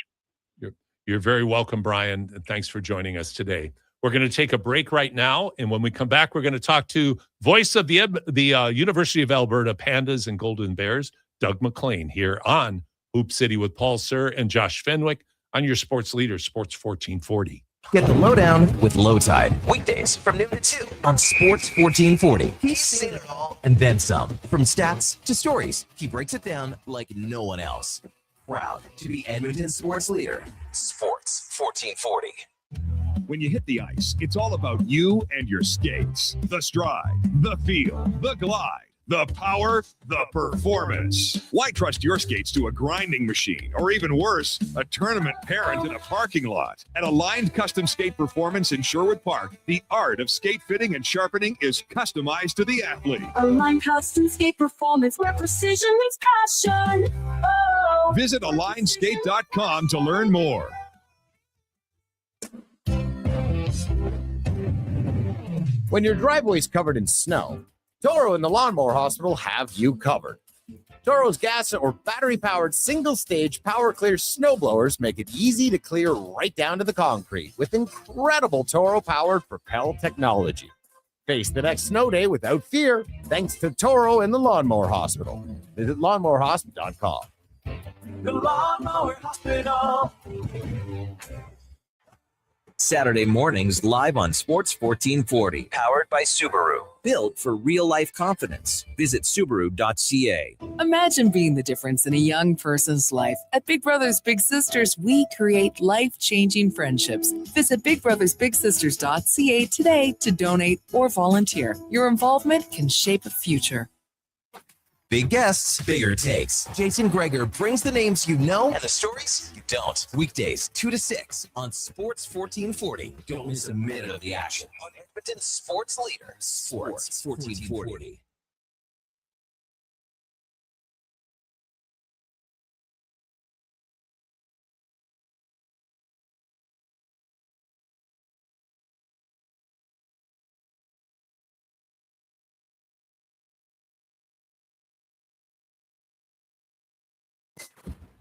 You're very welcome, Brian, and thanks for joining us today. We're going to take a break right now, and when we come back, we're going to talk to voice of the University of Alberta Pandas and Golden Bears, Doug MacLean, here on Hoop City with Paul Sir and Josh Fenwick on your sports leader, Sports 1440. Get the lowdown with Low Tide. Weekdays from noon to 2 on Sports 1440. He's seen it all and then some. From stats to stories, he breaks it down like no one else. Proud to be Edmonton's sports leader. Sports 1440. When you hit the ice, it's all about you and your skates. The stride, the feel, the glide, the power, the performance. Why trust your skates to a grinding machine, or even worse, a tournament parent in a parking lot? At Aligned Custom Skate Performance in Sherwood Park, the art of skate fitting and sharpening is customized to the athlete. Aligned Custom Skate Performance, where precision meets passion. Oh. Visit AlignedSkate.com to learn more. When your driveway's covered in snow, Toro and the Lawnmower Hospital have you covered. Toro's gas or battery-powered single-stage power clear snow blowers make it easy to clear right down to the concrete with incredible Toro-powered Propel technology. Face the next snow day without fear thanks to Toro and the Lawnmower Hospital. Visit lawnmowerhospital.com. The Lawnmower Hospital. Saturday mornings live on Sports 1440. Powered by Subaru. Built for real-life confidence. Visit Subaru.ca. Imagine being the difference in a young person's life. At Big Brothers Big Sisters, we create life-changing friendships. Visit BigBrothersBigSisters.ca today to donate or volunteer. Your involvement can shape a future. Big guests, bigger takes. Jason Greger brings the names you know and the stories you don't. Weekdays 2 to 6 on Sports 1440. Don't miss a minute of the action on Edmonton's sports leader, Sports 1440.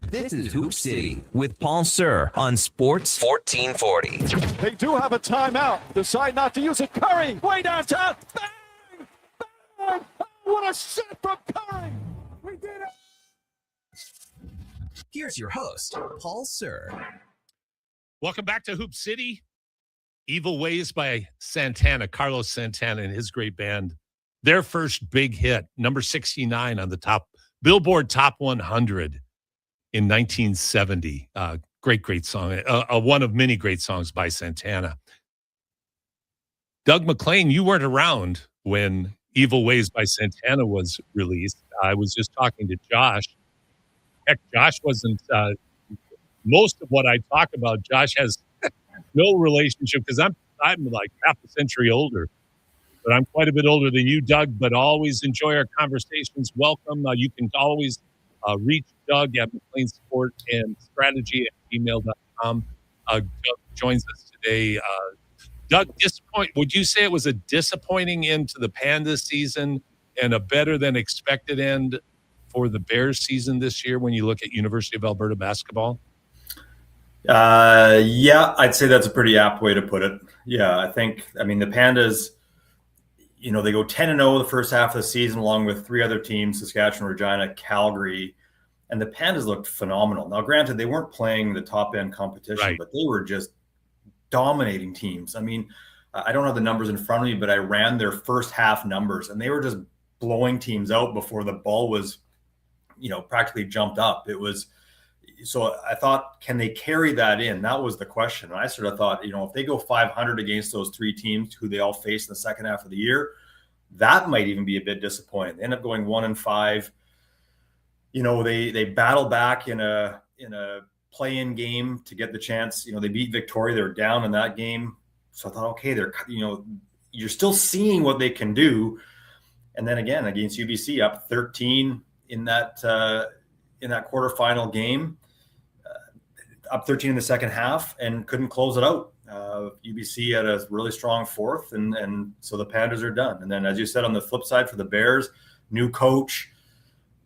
This is Hoop City with Paul Sir on Sports 1440. They do have a timeout. Decide not to use it. Curry, way downtown. Bang! Bang! Oh, what a shot from Curry! We did it! Here's your host, Paul Sir. Welcome back to Hoop City. Evil Ways by Santana, Carlos Santana and his great band. Their first big hit, number 69 on the top Billboard Top 100 in 1970. Great song. One of many great songs by Santana. Doug MacLean, you weren't around when Evil Ways by Santana was released. I was just talking to Josh. Heck, Josh wasn't... most of what I talk about, Josh has no relationship because I'm like half a century older. But I'm quite a bit older than you, Doug, but always enjoy our conversations. Welcome. You can always reach Doug at MacLean Sport and Strategy at gmail.com. Doug joins us today. Doug, would you say it was a disappointing end to the Pandas season and a better than expected end for the Bears season this year when you look at University of Alberta basketball? Yeah, I'd say that's a pretty apt way to put it. Yeah, the Pandas, they go 10-0 the first half of the season, along with three other teams, Saskatchewan, Regina, Calgary, and the Pandas looked phenomenal. Now, granted, they weren't playing the top-end competition, right, but they were just dominating teams. I mean, I don't have the numbers in front of me, but I ran their first half numbers, and they were just blowing teams out before the ball was, practically jumped up. So I thought, can they carry that in? That was the question. And I sort of thought, if they go 500 against those three teams who they all face in the second half of the year, that might even be a bit disappointing. They end up going 1-5. They battle back in a play-in game to get the chance. They beat Victoria. They were down in that game. So I thought, okay, you're still seeing what they can do. And then again, against UBC, up 13 in that quarterfinal game, up 13 in the second half, and couldn't close it out. UBC had a really strong fourth, and so the Pandas are done. And then, as you said, on the flip side for the Bears, new coach,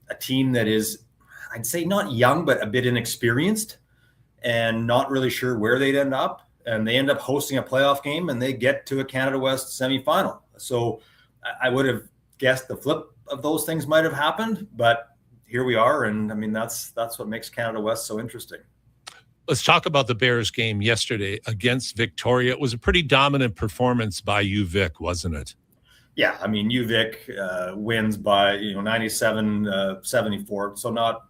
a team that is, I'd say, not young, but a bit inexperienced and not really sure where they'd end up. And they end up hosting a playoff game, and they get to a Canada West semifinal. So I would have guessed the flip of those things might have happened, but here we are. And I mean, that's what makes Canada West so interesting. Let's talk about the Bears game yesterday against Victoria. It was a pretty dominant performance by UVic, wasn't it? Yeah, I mean, UVic wins by 97-74, so not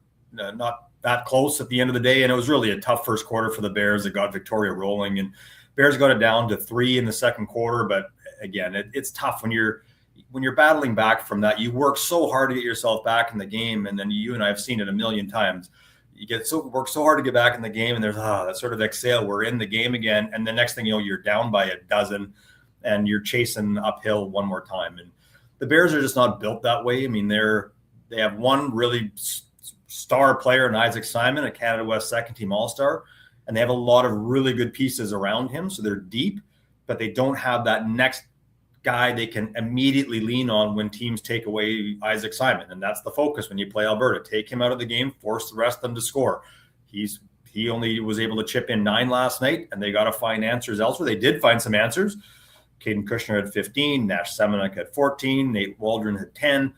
that close at the end of the day. And it was really a tough first quarter for the Bears that got Victoria rolling. And Bears got it down to 3 in the second quarter. But again, it's tough when you're battling back from that. You work so hard to get yourself back in the game, and then you and I have seen it a million times. You work so hard to get back in the game, and there's that sort of exhale. We're in the game again, and the next thing you know, you're down by a dozen, and you're chasing uphill one more time. And the Bears are just not built that way. I mean, they have one really star player in Isaac Simon, a Canada West second-team All-Star, and they have a lot of really good pieces around him, so they're deep, but they don't have that next guy they can immediately lean on when teams take away Isaac Simon. And that's the focus when you play Alberta. Take him out of the game, force the rest of them to score. He only was able to chip in 9 last night, and they got to find answers elsewhere. They did find some answers. Caden Kushner had 15, Nash Semenuk had 14, Nate Waldron had 10,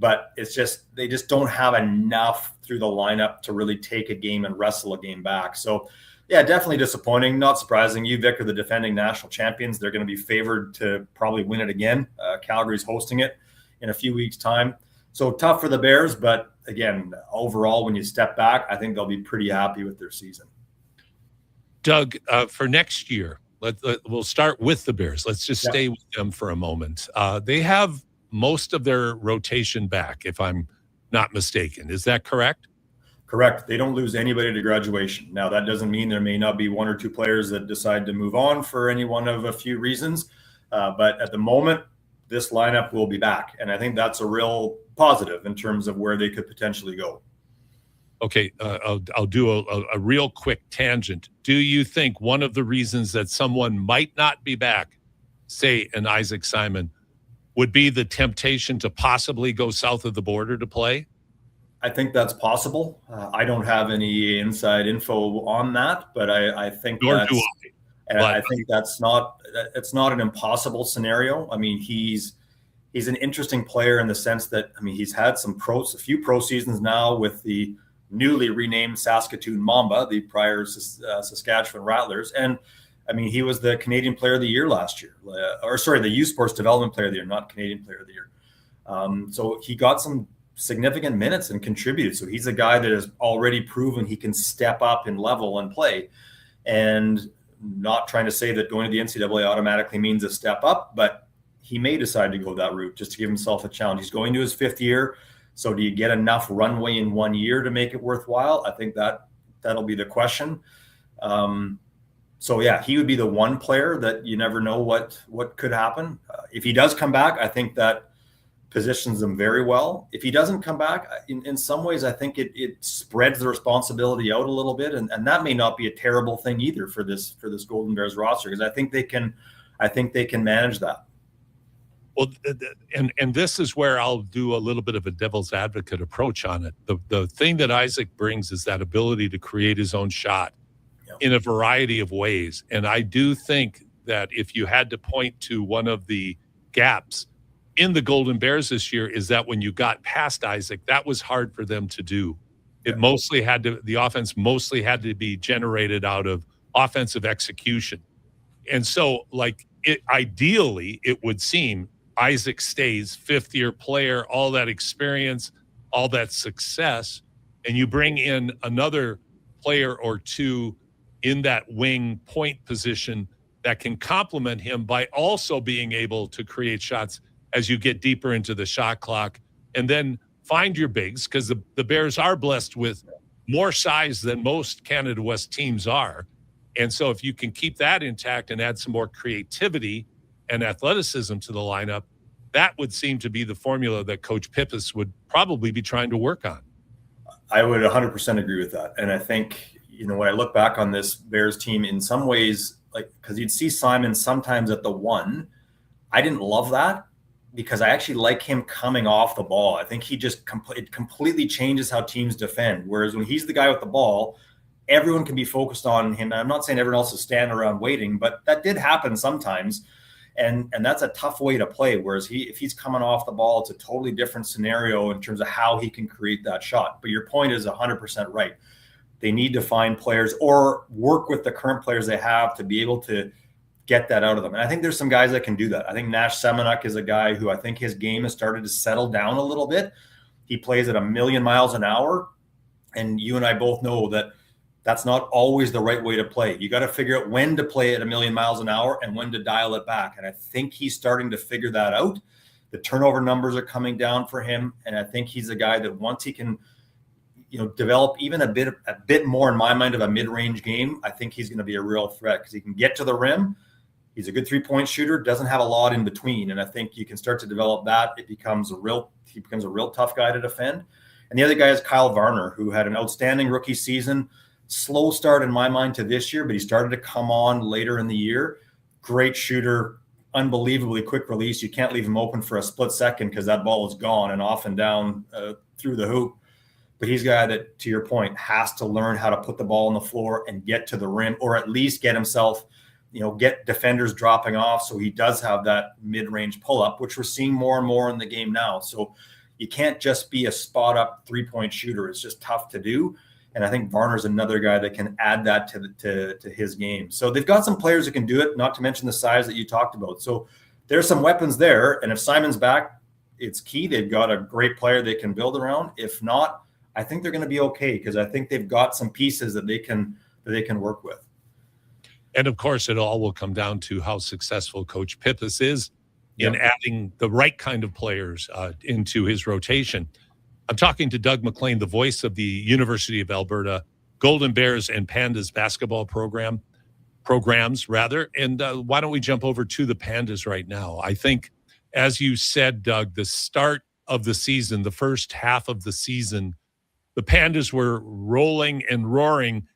but it's just, they just don't have enough through the lineup to really take a game and wrestle a game back. So yeah, definitely disappointing. Not surprising. UVic are the defending national champions. They're going to be favored to probably win it again. Calgary's hosting it in a few weeks' time. So tough for the Bears, but again, overall, when you step back, I think they'll be pretty happy with their season. Doug, for next year, we'll start with the Bears. Let's just stay with them for a moment. They have most of their rotation back, if I'm not mistaken. Is that correct? Correct. They don't lose anybody to graduation. Now, that doesn't mean there may not be 1 or 2 players that decide to move on for any one of a few reasons. But at the moment, this lineup will be back. And I think that's a real positive in terms of where they could potentially go. Okay, I'll do a real quick tangent. Do you think one of the reasons that someone might not be back, say an Isaac Simon, would be the temptation to possibly go south of the border to play? I think that's possible. I don't have any inside info on that, but I think I think it's not an impossible scenario. I mean, he's an interesting player in the sense that, I mean, he's had a few pro seasons now with the newly renamed Saskatoon Mamba, the prior Saskatchewan Rattlers. And I mean, he was the Canadian Player of the Year last year, the Youth Sports Development Player of the Year, not Canadian Player of the Year. So he got some significant minutes and contributed. So he's a guy that has already proven he can step up in level and play. And not trying to say that going to the NCAA automatically means a step up, but he may decide to go that route just to give himself a challenge. He's going to his 5th year. So do you get enough runway in 1 year to make it worthwhile? I think that'll be the question. So yeah, he would be the one player that you never know what could happen. If he does come back, I think that positions them very well. If he doesn't come back, in some ways, I think it spreads the responsibility out a little bit, and that may not be a terrible thing either for this Golden Bears roster, because I think they can manage that. Well, and this is where I'll do a little bit of a devil's advocate approach on it. The thing that Isaac brings is that ability to create his own shot in a variety of ways. And I do think that if you had to point to one of the gaps in the Golden Bears this year, is that when you got past Isaac, that was hard for them to do. The offense mostly had to be generated out of offensive execution. And so ideally it would seem Isaac stays, 5th-year player, all that experience, all that success, and you bring in another player or two in that wing point position that can complement him by also being able to create shots as you get deeper into the shot clock, and then find your bigs, because the Bears are blessed with more size than most Canada West teams are. And so if you can keep that intact and add some more creativity and athleticism to the lineup, that would seem to be the formula that Coach Pippis would probably be trying to work on. I would 100% agree with that. And I think, when I look back on this Bears team, in some ways, like, because you'd see Simon sometimes at the 1, I didn't love that because I actually like him coming off the ball. I think he just it completely changes how teams defend. Whereas when he's the guy with the ball, everyone can be focused on him. And I'm not saying everyone else is standing around waiting, but that did happen sometimes. And that's a tough way to play. Whereas if he's coming off the ball, it's a totally different scenario in terms of how he can create that shot. But your point is 100% right. They need to find players or work with the current players they have to be able to get that out of them. And I think there's some guys that can do that. I think Nash Semenuk is a guy who I think his game has started to settle down a little bit. He plays at 1,000,000 miles an hour. And you and I both know that that's not always the right way to play. You got to figure out when to play at 1,000,000 miles an hour and when to dial it back. And I think he's starting to figure that out. The turnover numbers are coming down for him. And I think he's a guy that once he can, develop even a bit more in my mind of a mid-range game, I think he's going to be a real threat because he can get to the rim. He's a good 3-point shooter, doesn't have a lot in between. And I think you can start to develop that. He becomes a real tough guy to defend. And the other guy is Kyle Varner, who had an outstanding rookie season. Slow start in my mind to this year, but he started to come on later in the year. Great shooter, unbelievably quick release. You can't leave him open for a split second because that ball is gone and off and down through the hoop. But he's a guy that, to your point, has to learn how to put the ball on the floor and get to the rim, or at least get himself, get defenders dropping off. So he does have that mid-range pull-up, which we're seeing more and more in the game now. So you can't just be a spot-up 3-point shooter. It's just tough to do. And I think Varner's another guy that can add that to his game. So they've got some players that can do it, not to mention the size that you talked about. So there's some weapons there. And if Simon's back, it's key. They've got a great player they can build around. If not, I think they're going to be okay because I think they've got some pieces that they can work with. And of course, it all will come down to how successful Coach Pippis is in adding the right kind of players into his rotation. I'm talking to Doug MacLean, the voice of the University of Alberta Golden Bears and Pandas basketball programs. And why don't we jump over to the Pandas right now? I think, as you said, Doug, the start of the season, the first half of the season, the Pandas were rolling and roaring.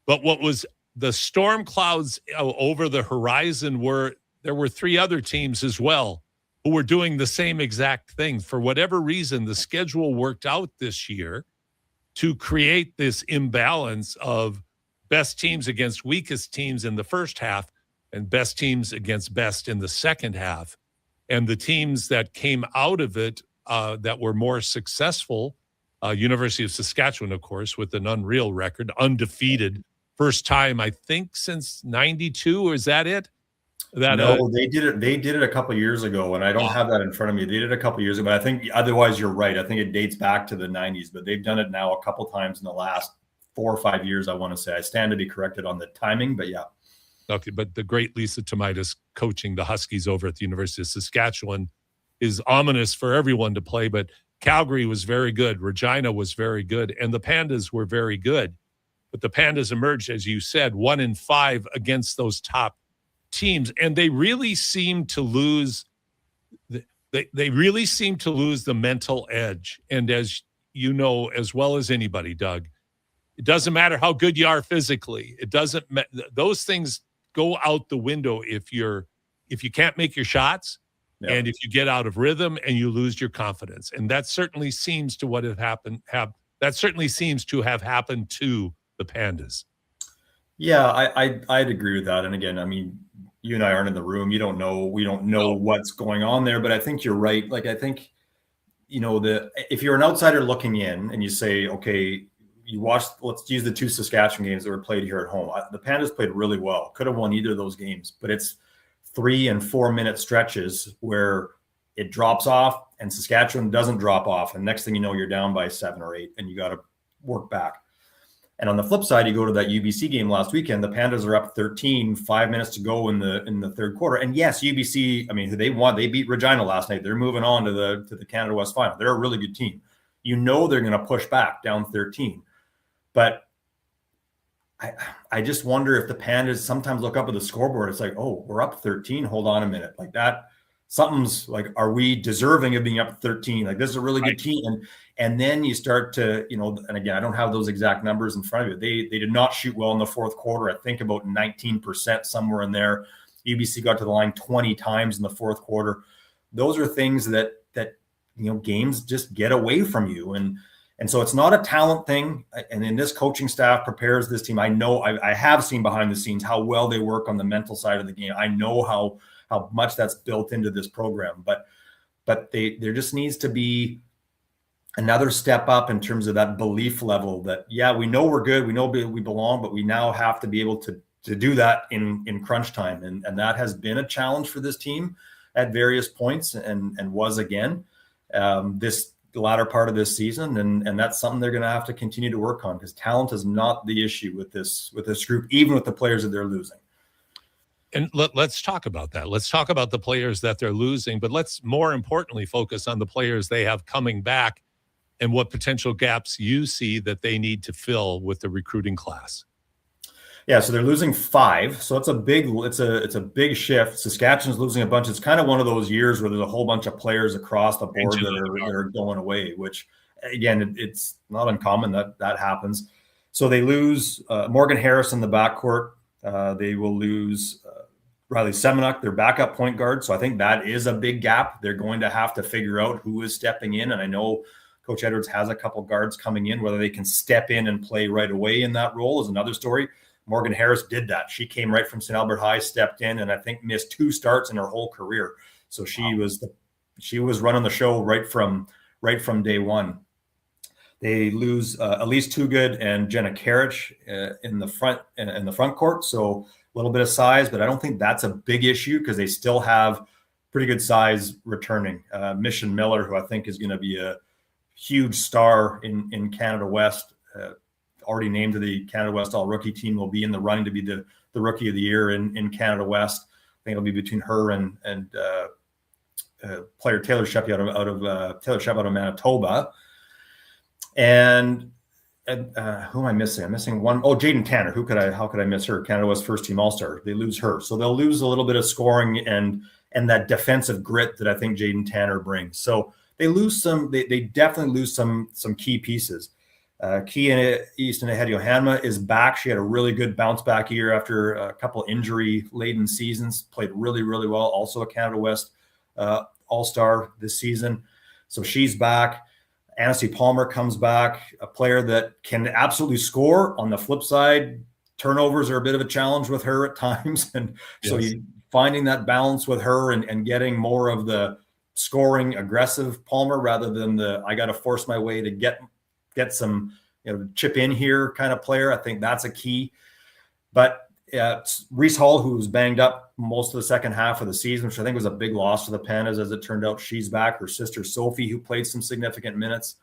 But what was the storm clouds over the horizon there were 3 other teams as well who were doing the same exact thing. For whatever reason, the schedule worked out this year to create this imbalance of best teams against weakest teams in the first half and best teams against best in the second half. And the teams that came out of it that were more successful, University of Saskatchewan, of course, with an unreal record, undefeated, first time, I think, since 92, or is that it? No, they did it. They did it a couple of years ago, and I don't have that in front of me. They did it a couple of years ago, but I think otherwise you're right. I think it dates back to the 90s, but they've done it now a couple times in the last 4 or 5 years, I want to say. I stand to be corrected on the timing, but yeah. Okay, but the great Lisa Tomaitis coaching the Huskies over at the University of Saskatchewan is ominous for everyone to play, but Calgary was very good. Regina was very good, and the Pandas were very good. But the Pandas emerged, as you said, 1-5 against those top teams, and they really seem to lose. They really seem to lose the mental edge. And as you know, as well as anybody, Doug, it doesn't matter how good you are physically. It doesn't. Those things go out the window if you can't make your shots, and if you get out of rhythm and you lose your confidence. And that certainly seems to that certainly seems to have happened to the Pandas. Yeah, I'd agree with that. And again, I mean, you and I aren't in the room. We don't know what's going on there, but I think you're right. Like, I think, if you're an outsider looking in and you say, okay, let's use the 2 Saskatchewan games that were played here at home. The Pandas played really well. Could have won either of those games, but it's 3 and 4 minute stretches where it drops off and Saskatchewan doesn't drop off. And next thing you know, you're down by 7 or 8 and you got to work back. And on the flip side, you go to that UBC game last weekend, the Pandas are up 13, 5 minutes to go in the third quarter. And yes, UBC, I mean, they beat Regina last night. They're moving on to the Canada West final. They're a really good team. They're going to push back down 13. But I just wonder if the Pandas sometimes look up at the scoreboard. It's like, oh, we're up 13. Hold on a minute. Like that, something's like, are we deserving of being up 13? Like this is a really good team. And then you start to, and again, I don't have those exact numbers in front of you. They did not shoot well in the fourth quarter. I think about 19%, somewhere in there. UBC got to the line 20 times in the fourth quarter. Those are things that games just get away from you. And so it's not a talent thing. And then this coaching staff prepares this team. I know I have seen behind the scenes how well they work on the mental side of the game. I know how much that's built into this program. But there just needs to be another step up in terms of that belief level that, yeah, we know we're good. We know we belong, but we now have to be able to do that in crunch time. And that has been a challenge for this team at various points and was again this latter part of this season. And that's something they're going to have to continue to work on, because talent is not the issue with this group, even with the players that they're losing. And let's talk about that. Let's talk about the players that they're losing, but let's more importantly focus on the players they have coming back and what potential gaps you see that they need to fill with the recruiting class. Yeah, so they're losing 5. So it's a big shift. Saskatchewan's losing a bunch. It's kind of one of those years where there's a whole bunch of players across the board that are going away, which again, it's not uncommon that happens. So they lose Morgan Harris in the backcourt. They will lose Riley Semenuk, their backup point guard. So I think that is a big gap. They're going to have to figure out who is stepping in. And I know Coach Edwards has a couple guards coming in. Whether they can step in and play right away in that role is another story. Morgan Harris did that. She came right from St. Albert High, stepped in, and I think missed 2 starts in her whole career. So she was running the show right from day one. They lose Elise Toogood and Jenna Karich in the front court. So a little bit of size, but I don't think that's a big issue because they still have pretty good size returning. Mission Miller, who I think is going to be a huge star in Canada West, already named to the Canada West All-Rookie team, will be in the running to be the Rookie of the Year in Canada West. I think it'll be between her and player Taylor Shepard out of Manitoba. And who am I missing? I'm missing one. Oh, Jaden Tanner. How could I miss her? Canada West first team All-Star. They lose her. So they'll lose a little bit of scoring and that defensive grit that I think Jaden Tanner brings. So they lose some, they definitely lose some key pieces. Kia Easton Ahead-Johanma is back. She had a really good bounce back year after a couple injury-laden seasons, played really, really well. Also a Canada West All-Star this season. So she's back. Annecy Palmer comes back, a player that can absolutely score. On the flip side, turnovers are a bit of a challenge with her at times. And so you finding that balance with her and getting more of the scoring aggressive Palmer rather than I got to force my way to get some, chip in here kind of player. I think that's a key. But Reese Hall, who was banged up most of the second half of the season, which I think was a big loss for the Pandas, as it turned out. She's back. Her sister Sophie, who played some significant minutes,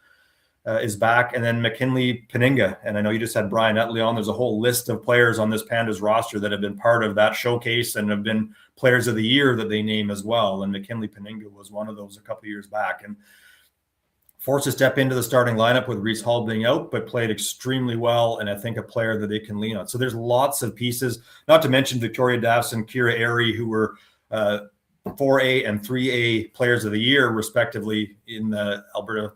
is back. And then McKinley Peninga. And I know you just had Brian Utley on. There's a whole list of players on this Pandas roster that have been part of that showcase and have been players of the year that they name as well. And McKinley Peninga was one of those a couple of years back. And forced to step into the starting lineup with Reese Hall being out, but played extremely well, and I think a player that they can lean on. So there's lots of pieces, not to mention Victoria Daffs and Kira Airy, who were 4A and 3A players of the year, respectively, in the Alberta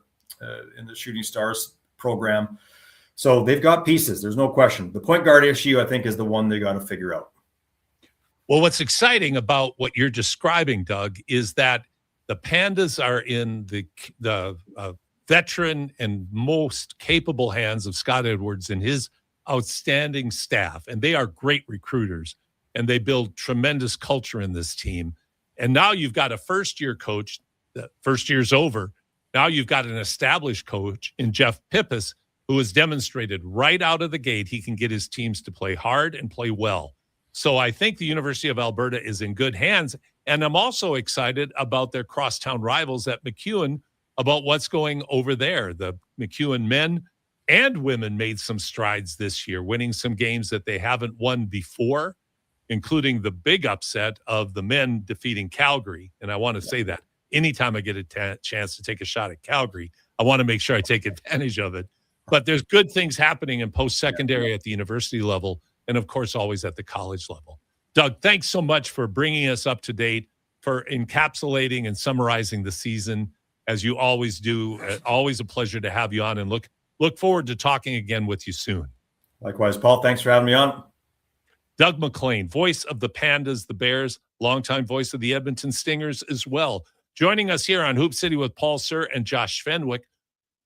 in the Shooting Stars program. So they've got pieces. There's no question. The point guard issue, I think, is the one they got to figure out. Well, what's exciting about what you're describing, Doug, is that the Pandas are in the veteran and most capable hands of Scott Edwards and his outstanding staff. And they are great recruiters, and they build tremendous culture in this team. And now you've got a first-year coach. The first year's over. Now you've got an established coach in Jeff Pippis, who has demonstrated right out of the gate he can get his teams to play hard and play well. So I think the University of Alberta is in good hands. And I'm also excited about their crosstown rivals at MacEwan, about what's going over there. The MacEwan men and women made some strides this year, winning some games that they haven't won before, including the big upset of the men defeating Calgary. And I want to say that anytime I get a chance to take a shot at Calgary, I want to make sure I take advantage of it. But there's good things happening in post-secondary at the university level, and of course, always at the college level. Doug, thanks so much for bringing us up to date, for encapsulating and summarizing the season, as you always do. Always a pleasure to have you on, and look forward to talking again with you soon. Likewise, Paul. Thanks for having me on. Doug MacLean, voice of the Pandas, the Bears, longtime voice of the Edmonton Stingers as well, joining us here on Hoop City with Paul Sir and Josh Fenwick.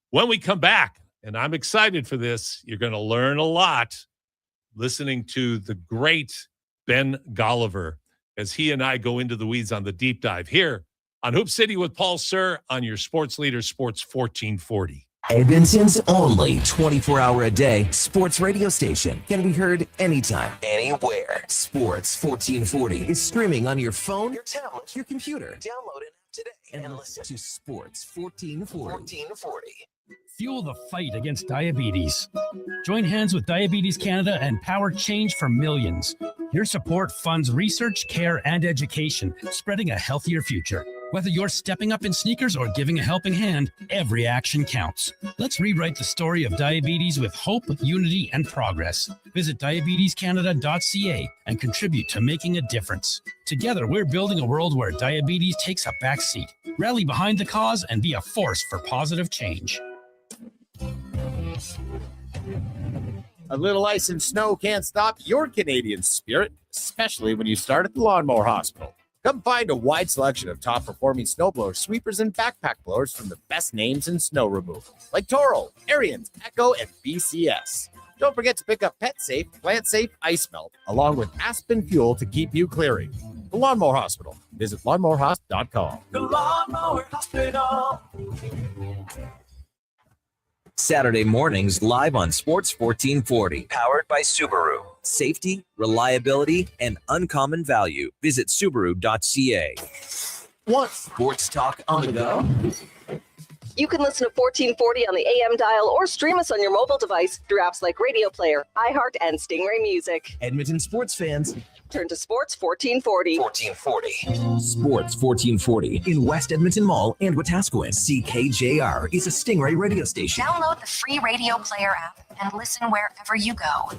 When we come back, and I'm excited for this, you're going to learn a lot listening to the great Ben Golliver as he and I go into the weeds on the deep dive here on Hoop City with Paul Sir on your sports leader, Sports 1440. Edmonton's only 24-hour-a-day sports radio station can be heard anytime, anywhere. Sports 1440 is streaming on your phone, your tablet, your computer. Download it today and listen to Sports 1440. Fuel the fight against diabetes. Join hands with Diabetes Canada and power change for millions. Your support funds research, care, and education, spreading a healthier future. Whether you're stepping up in sneakers or giving a helping hand, every action counts. Let's rewrite the story of diabetes with hope, unity, and progress. Visit diabetescanada.ca and contribute to making a difference. Together, we're building a world where diabetes takes a back seat. Rally behind the cause and be a force for positive change. A little ice and snow can't stop your Canadian spirit, especially when you start at the Lawnmower Hospital. Come find a wide selection of top-performing snowblowers, sweepers, and backpack blowers from the best names in snow removal, like Toro, Ariens, Echo, and BCS. Don't forget to pick up pet-safe, plant-safe ice melt, along with Aspen Fuel to keep you clearing. The Lawnmower Hospital. Visit lawnmowerhouse.com. The Lawnmower Hospital. Saturday mornings live on Sports 1440. Powered by Subaru. Safety, reliability, and uncommon value. Visit Subaru.ca. Want sports talk on the go? You can listen to 1440 on the AM dial or stream us on your mobile device through apps like Radio Player, iHeart, and Stingray Music. Edmonton sports fans, turn to Sports 1440. 1440. Sports 1440 in West Edmonton Mall and Wetaskiwin. CKJR is a Stingray radio station. Download the free Radio Player app and listen wherever you go.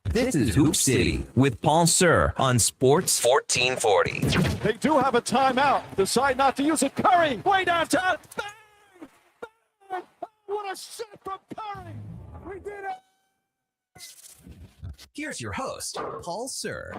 This is Hoop City with Paul Sir on Sports 1440. They do have a timeout. Decide not to use it. Curry, way downtown. Bang! Bang! What a shot from Curry! We did it! Here's your host, Paul Sir.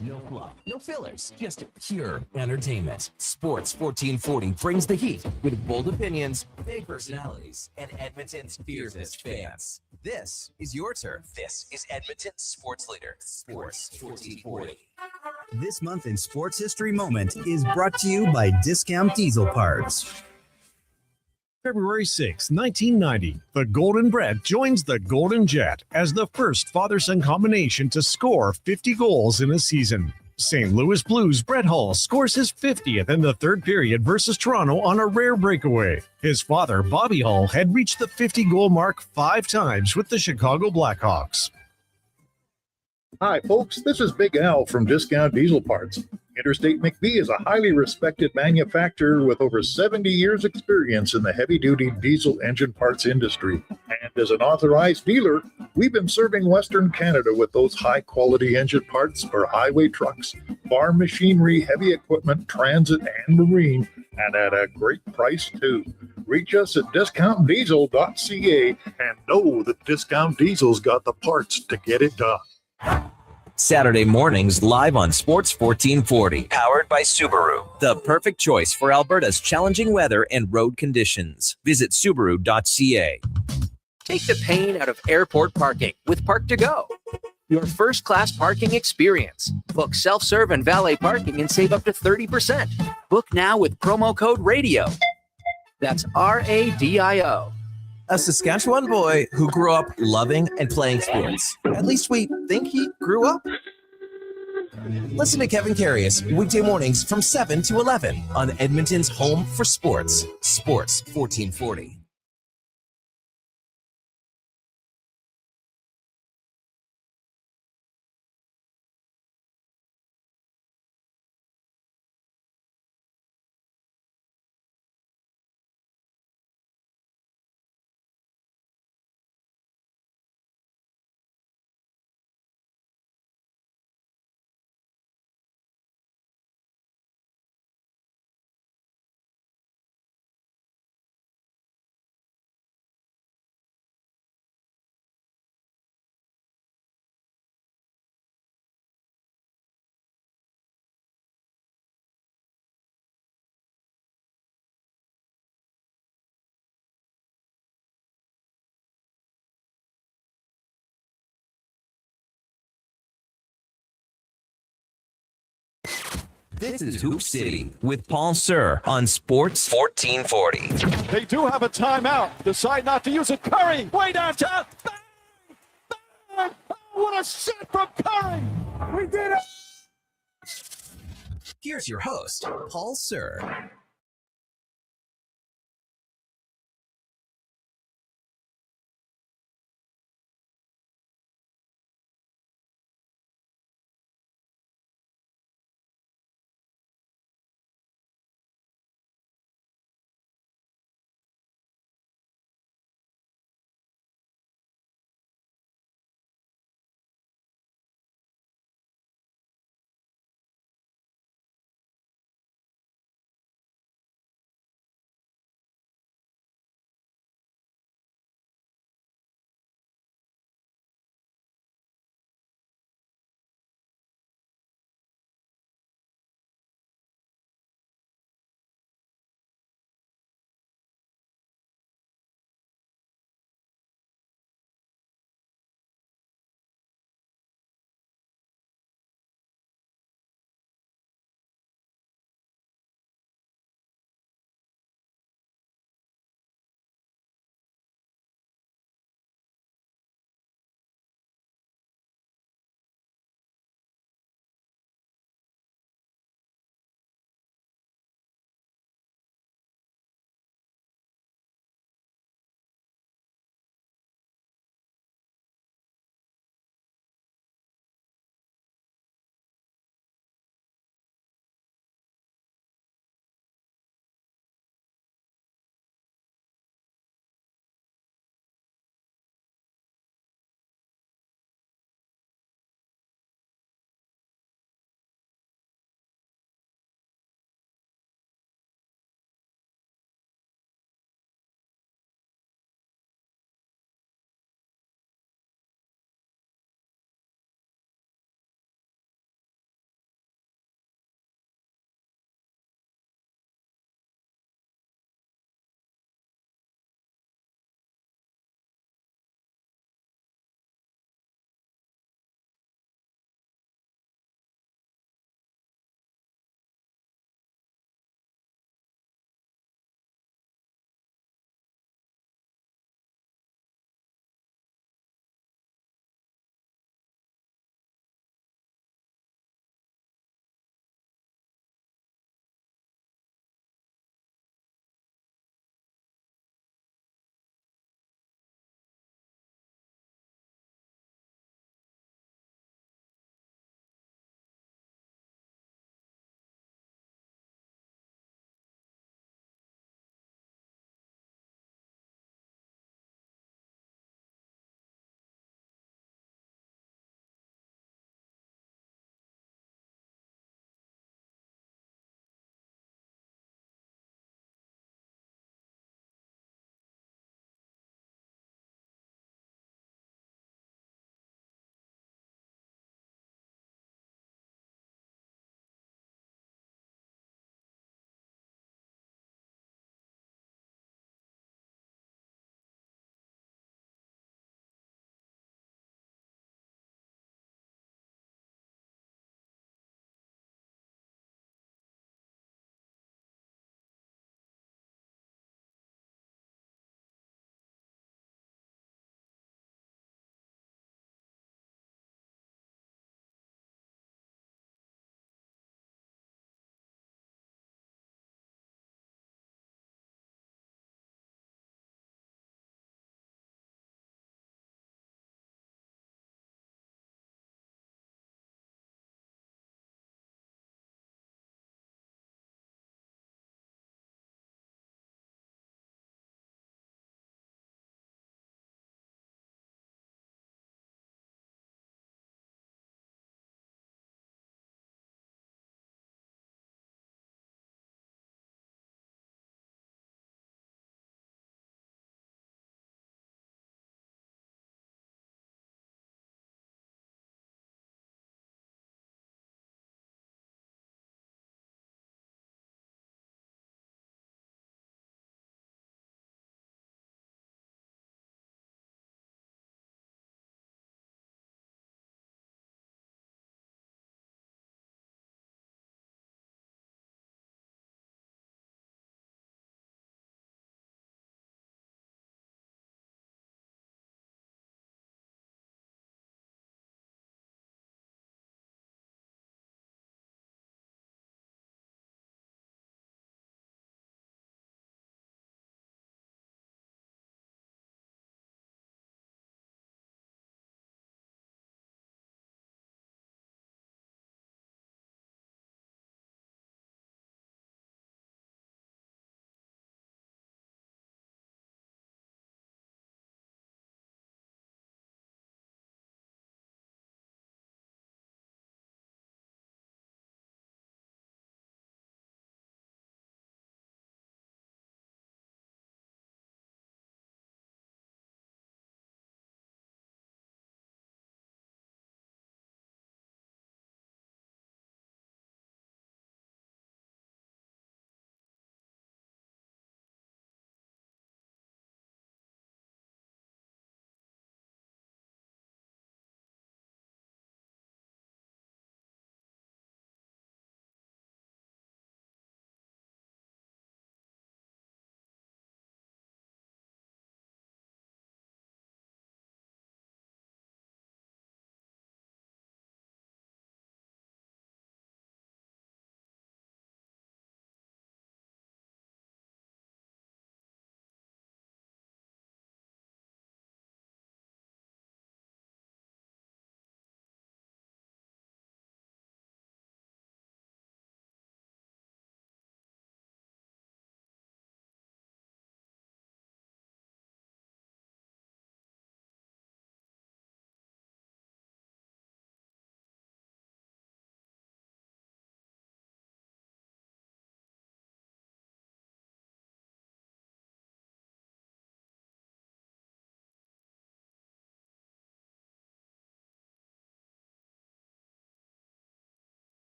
No fluff, no fillers, just pure entertainment. Sports 1440 brings the heat with bold opinions, big personalities, and Edmonton's fiercest fans. This is your turf. This is Edmonton's sports leader, Sports 1440. This month in Sports History Moment is brought to you by Discount Diesel Parts. February 6, 1990, the Golden Bret joins the Golden Jet as the first father-son combination to score 50 goals in a season. St. Louis Blues' Brett Hull scores his 50th in the third period versus Toronto on a rare breakaway. His father, Bobby Hull, had reached the 50-goal mark 5 times with the Chicago Blackhawks. Hi, folks. This is Big Al from Discount Diesel Parts. Interstate McBee is a highly respected manufacturer with over 70 years' experience in the heavy-duty diesel engine parts industry. And as an authorized dealer, we've been serving Western Canada with those high-quality engine parts for highway trucks, farm machinery, heavy equipment, transit, and marine, and at a great price, too. Reach us at discountdiesel.ca and know that Discount Diesel's got the parts to get it done. Saturday mornings live on Sports 1440, powered by Subaru. The perfect choice for Alberta's challenging weather and road conditions. Visit Subaru.ca. Take the pain out of airport parking with Park to Go. Your first-class parking experience. Book self-serve and valet parking and save up to 30%. Book now with promo code RADIO. That's RADIO. A Saskatchewan boy who grew up loving and playing sports. At least we think he grew up. Listen to Kevin Carius weekday mornings from 7 to 11 on Edmonton's home for sports, Sports 1440. This is Hoop City with Paul Sir on Sports 1440. They do have a timeout. Decide not to use it. Curry, way downtown. Bang! Bang! Oh, what a shot from Curry! We did it! Here's your host, Paul Sir.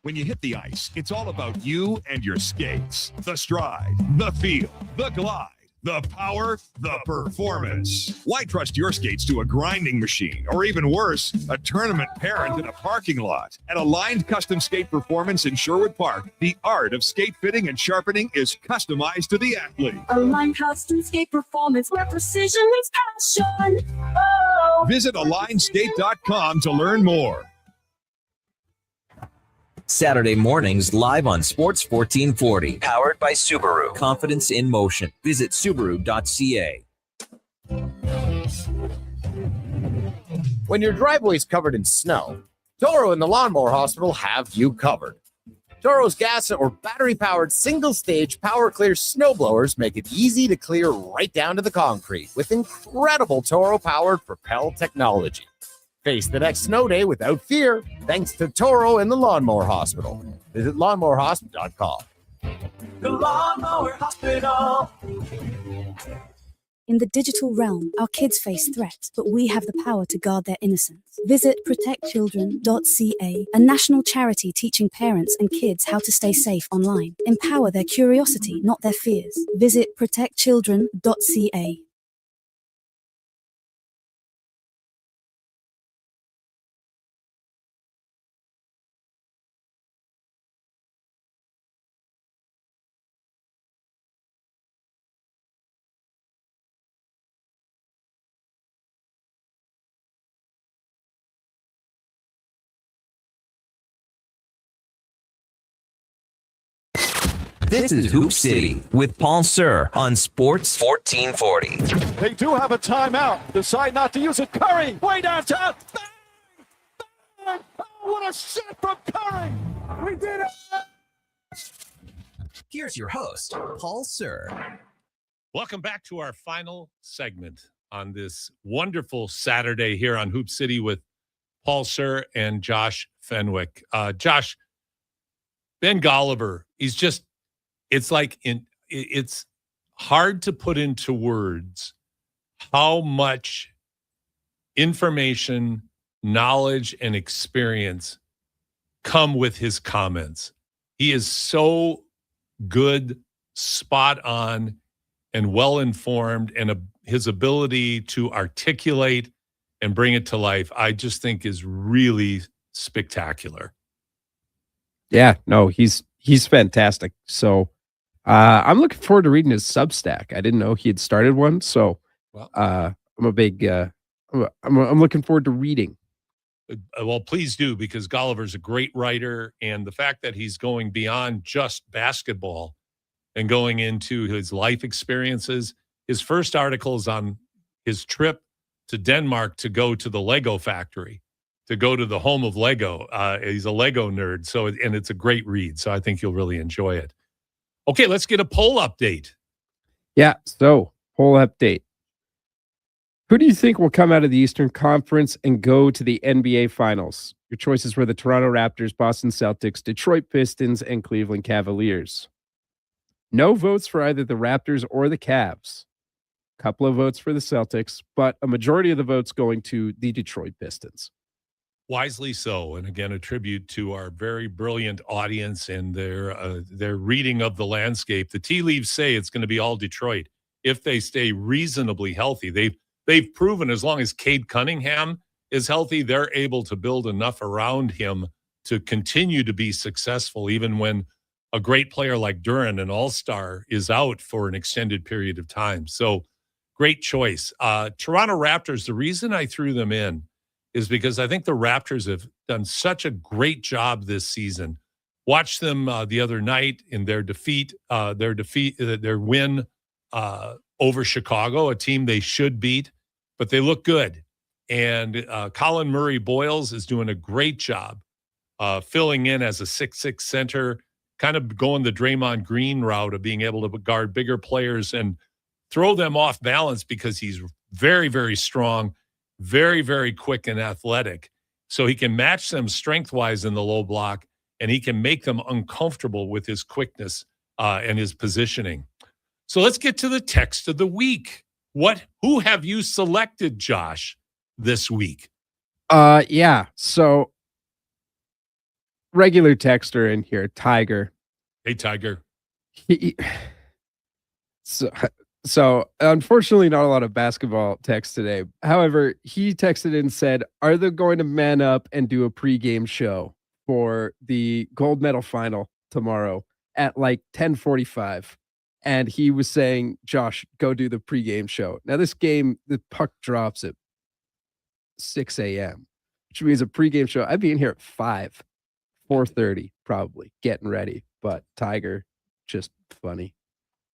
When you hit the ice, it's all about you and your skates. The stride, the feel, the glide, the power, the performance. Why trust your skates to a grinding machine, or even worse, a tournament parent in a parking lot? At Aligned Custom Skate Performance in Sherwood Park, the art of skate fitting and sharpening is customized to the athlete. Aligned Custom Skate Performance, where precision meets passion. Oh. Visit AlignedSkate.com to learn more. Saturday mornings live on Sports 1440. Powered by Subaru. Confidence in motion. Visit Subaru.ca. When your driveway's covered in snow, Toro and the Lawnmower Hospital have you covered. Toro's gas or battery-powered single-stage power clear snowblowers make it easy to clear right down to the concrete with incredible Toro-powered Propel technology. Face the next snow day without fear, thanks to Toro and the Lawnmower Hospital. Visit lawnmowerhospital.com. The Lawnmower Hospital. In the digital realm, our kids face threats, but we have the power to guard their innocence. Visit protectchildren.ca, a national charity teaching parents and kids how to stay safe online. Empower their curiosity, not their fears. Visit protectchildren.ca. This is Hoop City with Paul Sir on Sports 1440. They do have a timeout. Decide not to use it. Curry, way downtown. Bang! Bang! Oh, what a shot from Curry! We did it! Here's your host, Paul Sir. Welcome back to our final segment on this wonderful Saturday here on Hoop City with Paul Sir and Josh Fenwick. Josh, Ben Golliver, it's hard to put into words how much information, knowledge, and experience come with his comments. He is so good, spot on, and well-informed, and his ability to articulate and bring it to life, I just think is really spectacular. Yeah, no, he's fantastic. So I'm looking forward to reading his Substack. I didn't know he had started one, so I'm a big I'm looking forward to reading. Well, please do, because Golliver's a great writer, and the fact that he's going beyond just basketball and going into his life experiences. His first article is on his trip to Denmark to go to the Lego factory, to go to the home of Lego. He's a Lego nerd, and it's a great read, so I think you'll really enjoy it. Okay, let's get a poll update. Yeah, so poll update. Who do you think will come out of the Eastern Conference and go to the NBA Finals? Your choices were the Toronto Raptors, Boston Celtics, Detroit Pistons, and Cleveland Cavaliers. No votes for either the Raptors or the Cavs. A couple of votes for the Celtics, but a majority of the votes going to the Detroit Pistons. Wisely so, and again, a tribute to our very brilliant audience and their reading of the landscape. The tea leaves say it's going to be all Detroit if they stay reasonably healthy. They've proven as long as Cade Cunningham is healthy, they're able to build enough around him to continue to be successful, even when a great player like Duren, an all-star, is out for an extended period of time. So great choice. Toronto Raptors, the reason I threw them in is because I think the Raptors have done such a great job this season. Watched them the other night in their win over Chicago, a team they should beat, but they look good. And Colin Murray-Boyles is doing a great job filling in as a 6'6" center, kind of going the Draymond Green route of being able to guard bigger players and throw them off balance, because he's very, very strong, very, very quick and athletic. So he can match them strength-wise in the low block, and he can make them uncomfortable with his quickness and his positioning. So let's get to the text of the week. Who have you selected, Josh, this week? Yeah. So regular texter in here, Tiger. Hey, Tiger. So unfortunately, not a lot of basketball text today. However, he texted and said, "Are they going to man up and do a pregame show for the gold medal final tomorrow at like 10:45?" And he was saying, "Josh, go do the pregame show." Now, this game, the puck drops at 6 a.m., which means a pregame show. I'd be in here at 4:30, probably getting ready. But Tiger, just funny.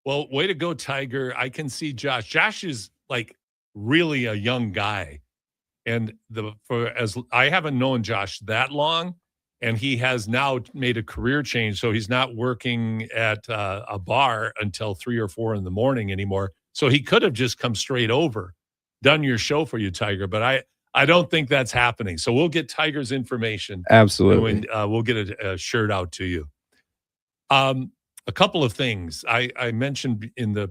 Well, way to go, Tiger. I can see Josh. Josh is like really a young guy. And I haven't known Josh that long, and he has now made a career change. So he's not working at a bar until 3 or 4 in the morning anymore. So he could have just come straight over, done your show for you, Tiger. But I don't think that's happening. So we'll get Tiger's information. Absolutely. And we'll get a shirt out to you. A couple of things I mentioned in the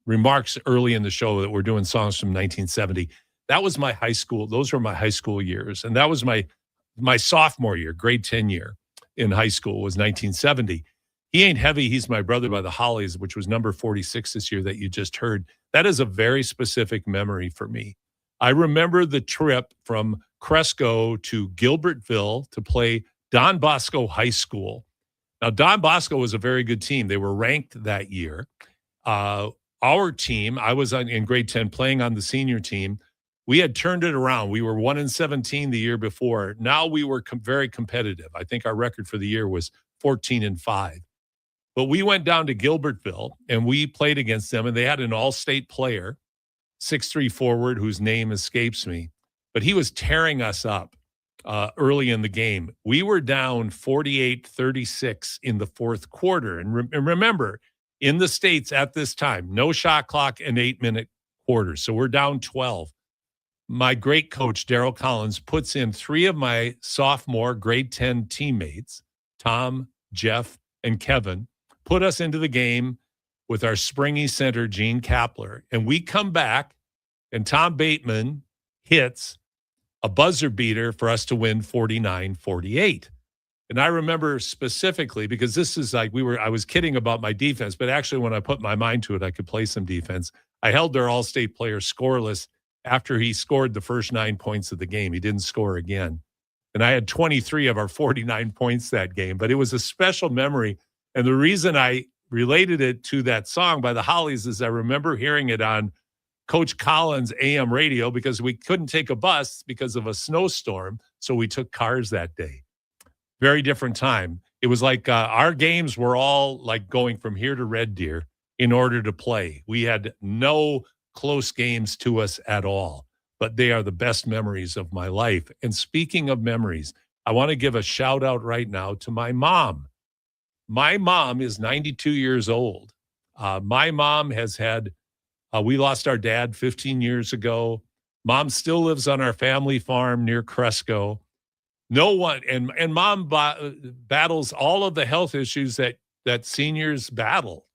remarks early in the show that we're doing songs from 1970. That was my high school. Those were my high school years. And that was my sophomore year, grade 10 year in high school was 1970. He Ain't Heavy, He's My Brother by the Hollies, which was number 46 this year that you just heard. That is a very specific memory for me. I remember the trip from Cresco to Gilbertville to play Don Bosco High School. Now, Don Bosco was a very good team. They were ranked that year. Our team, I was in grade 10 playing on the senior team. We had turned it around. We were 1-17 the year before. Now we were very competitive. I think our record for the year was 14-5. But we went down to Gilbertville, and we played against them, and they had an all-state player, 6'3" forward, whose name escapes me. But he was tearing us up early in the game. We were down 48-36 in the fourth quarter. And remember, in the States at this time, no shot clock and 8-minute quarters. So we're down 12. My great coach, Darryl Collins, puts in 3 of my sophomore grade 10 teammates, Tom, Jeff, and Kevin, put us into the game with our springy center, Gene Kapler. And we come back, and Tom Bateman hits a buzzer beater for us to win 49-48. And I remember specifically, because this is like I was kidding about my defense, but actually when I put my mind to it, I could play some defense. I held their all-state player scoreless after he scored the first 9 points of the game. He didn't score again. And I had 23 of our 49 points that game, but it was a special memory. And the reason I related it to that song by the Hollies is I remember hearing it on Coach Collins' AM radio because we couldn't take a bus because of a snowstorm. So we took cars that day. Very different time. It was like our games were all like going from here to Red Deer in order to play. We had no close games to us at all, but they are the best memories of my life. And speaking of memories, I want to give a shout out right now to my mom. My mom is 92 years old. My mom has had, we lost our dad 15 years ago. Mom still lives on our family farm near Cresco. No one, and mom battles all of the health issues that seniors battle,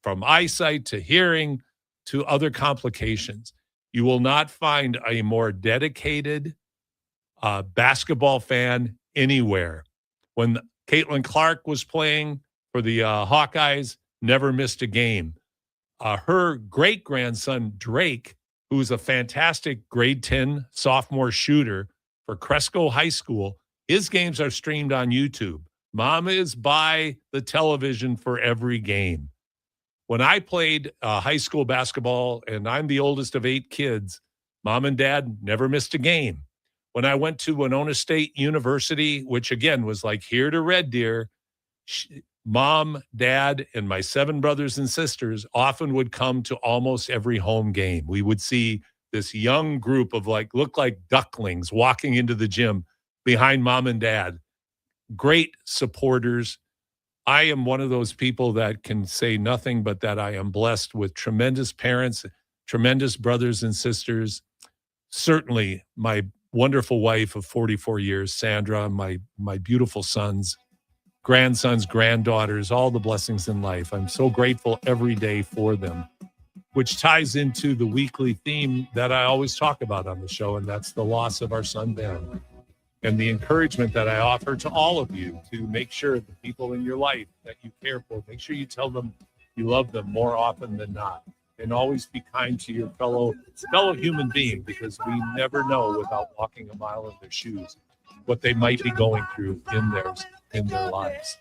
from eyesight to hearing to other complications. You will not find a more dedicated basketball fan anywhere. When Caitlin Clark was playing for the Hawkeyes, never missed a game. Her great-grandson, Drake, who's a fantastic grade 10 sophomore shooter for Cresco High School, his games are streamed on YouTube. Mom is by the television for every game. When I played high school basketball, and I'm the oldest of 8 kids, Mom and Dad never missed a game. When I went to Winona State University, which again was like here to Red Deer, Mom, Dad, and my 7 brothers and sisters often would come to almost every home game. We would see this young group of look like ducklings walking into the gym behind Mom and Dad. Great supporters. I am one of those people that can say nothing but that I am blessed with tremendous parents, tremendous brothers and sisters. Certainly my wonderful wife of 44 years, Sandra, my beautiful sons, grandsons, granddaughters, all the blessings in life. I'm so grateful every day for them, which ties into the weekly theme that I always talk about on the show, and that's the loss of our son, Ben. and the encouragement that I offer to all of you to make sure the people in your life that you care for, make sure you tell them you love them more often than not. And always be kind to your fellow human being, because we never know without walking a mile in their shoes what they might be going through in their lives.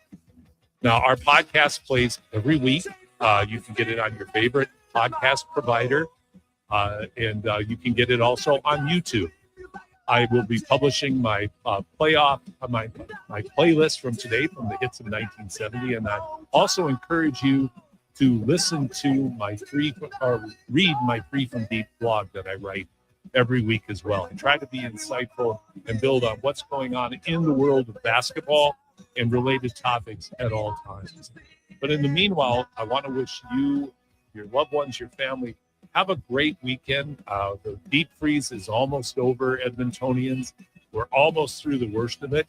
Now, our podcast plays every week. You can get it on your favorite podcast provider, and you can get it also on YouTube. I will be publishing my my playlist from today, from the hits of 1970, and I also encourage you to listen to my read my Free from Deep blog that I write every week as well, and try to be insightful and build on what's going on in the world of basketball and related topics at all times. But in the meanwhile, I want to wish you, your loved ones, your family, have a great weekend. The deep freeze is almost over, Edmontonians. We're almost through the worst of it,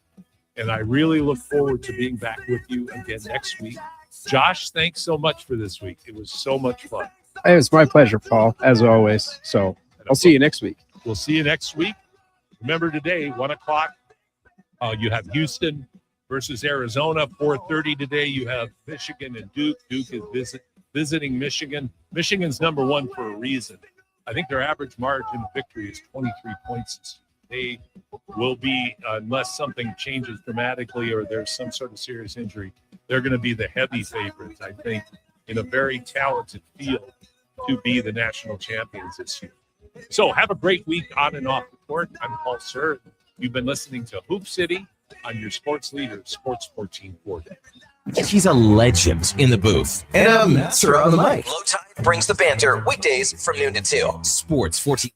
and I really look forward to being back with you again next week. Josh, thanks so much for this week. It was so much fun. It was my pleasure, Paul, as always. So I'll see you next week. We'll see you next week. Remember today, 1 o'clock, you have Houston versus Arizona. 4:30 today, you have Michigan and Duke. Duke is visiting Michigan. Michigan's number one for a reason. I think their average margin of victory is 23 points. They will be, unless something changes dramatically or there's some sort of serious injury, they're going to be the heavy favorites, I think, in a very talented field to be the national champions this year. So have a great week on and off the court. I'm Paul Sir. You've been listening to Hoop City on your sports leader, Sports 1440. He's a legend in the booth and a master on the mic. Low Tide brings the banter weekdays from noon to 2. Sports 14.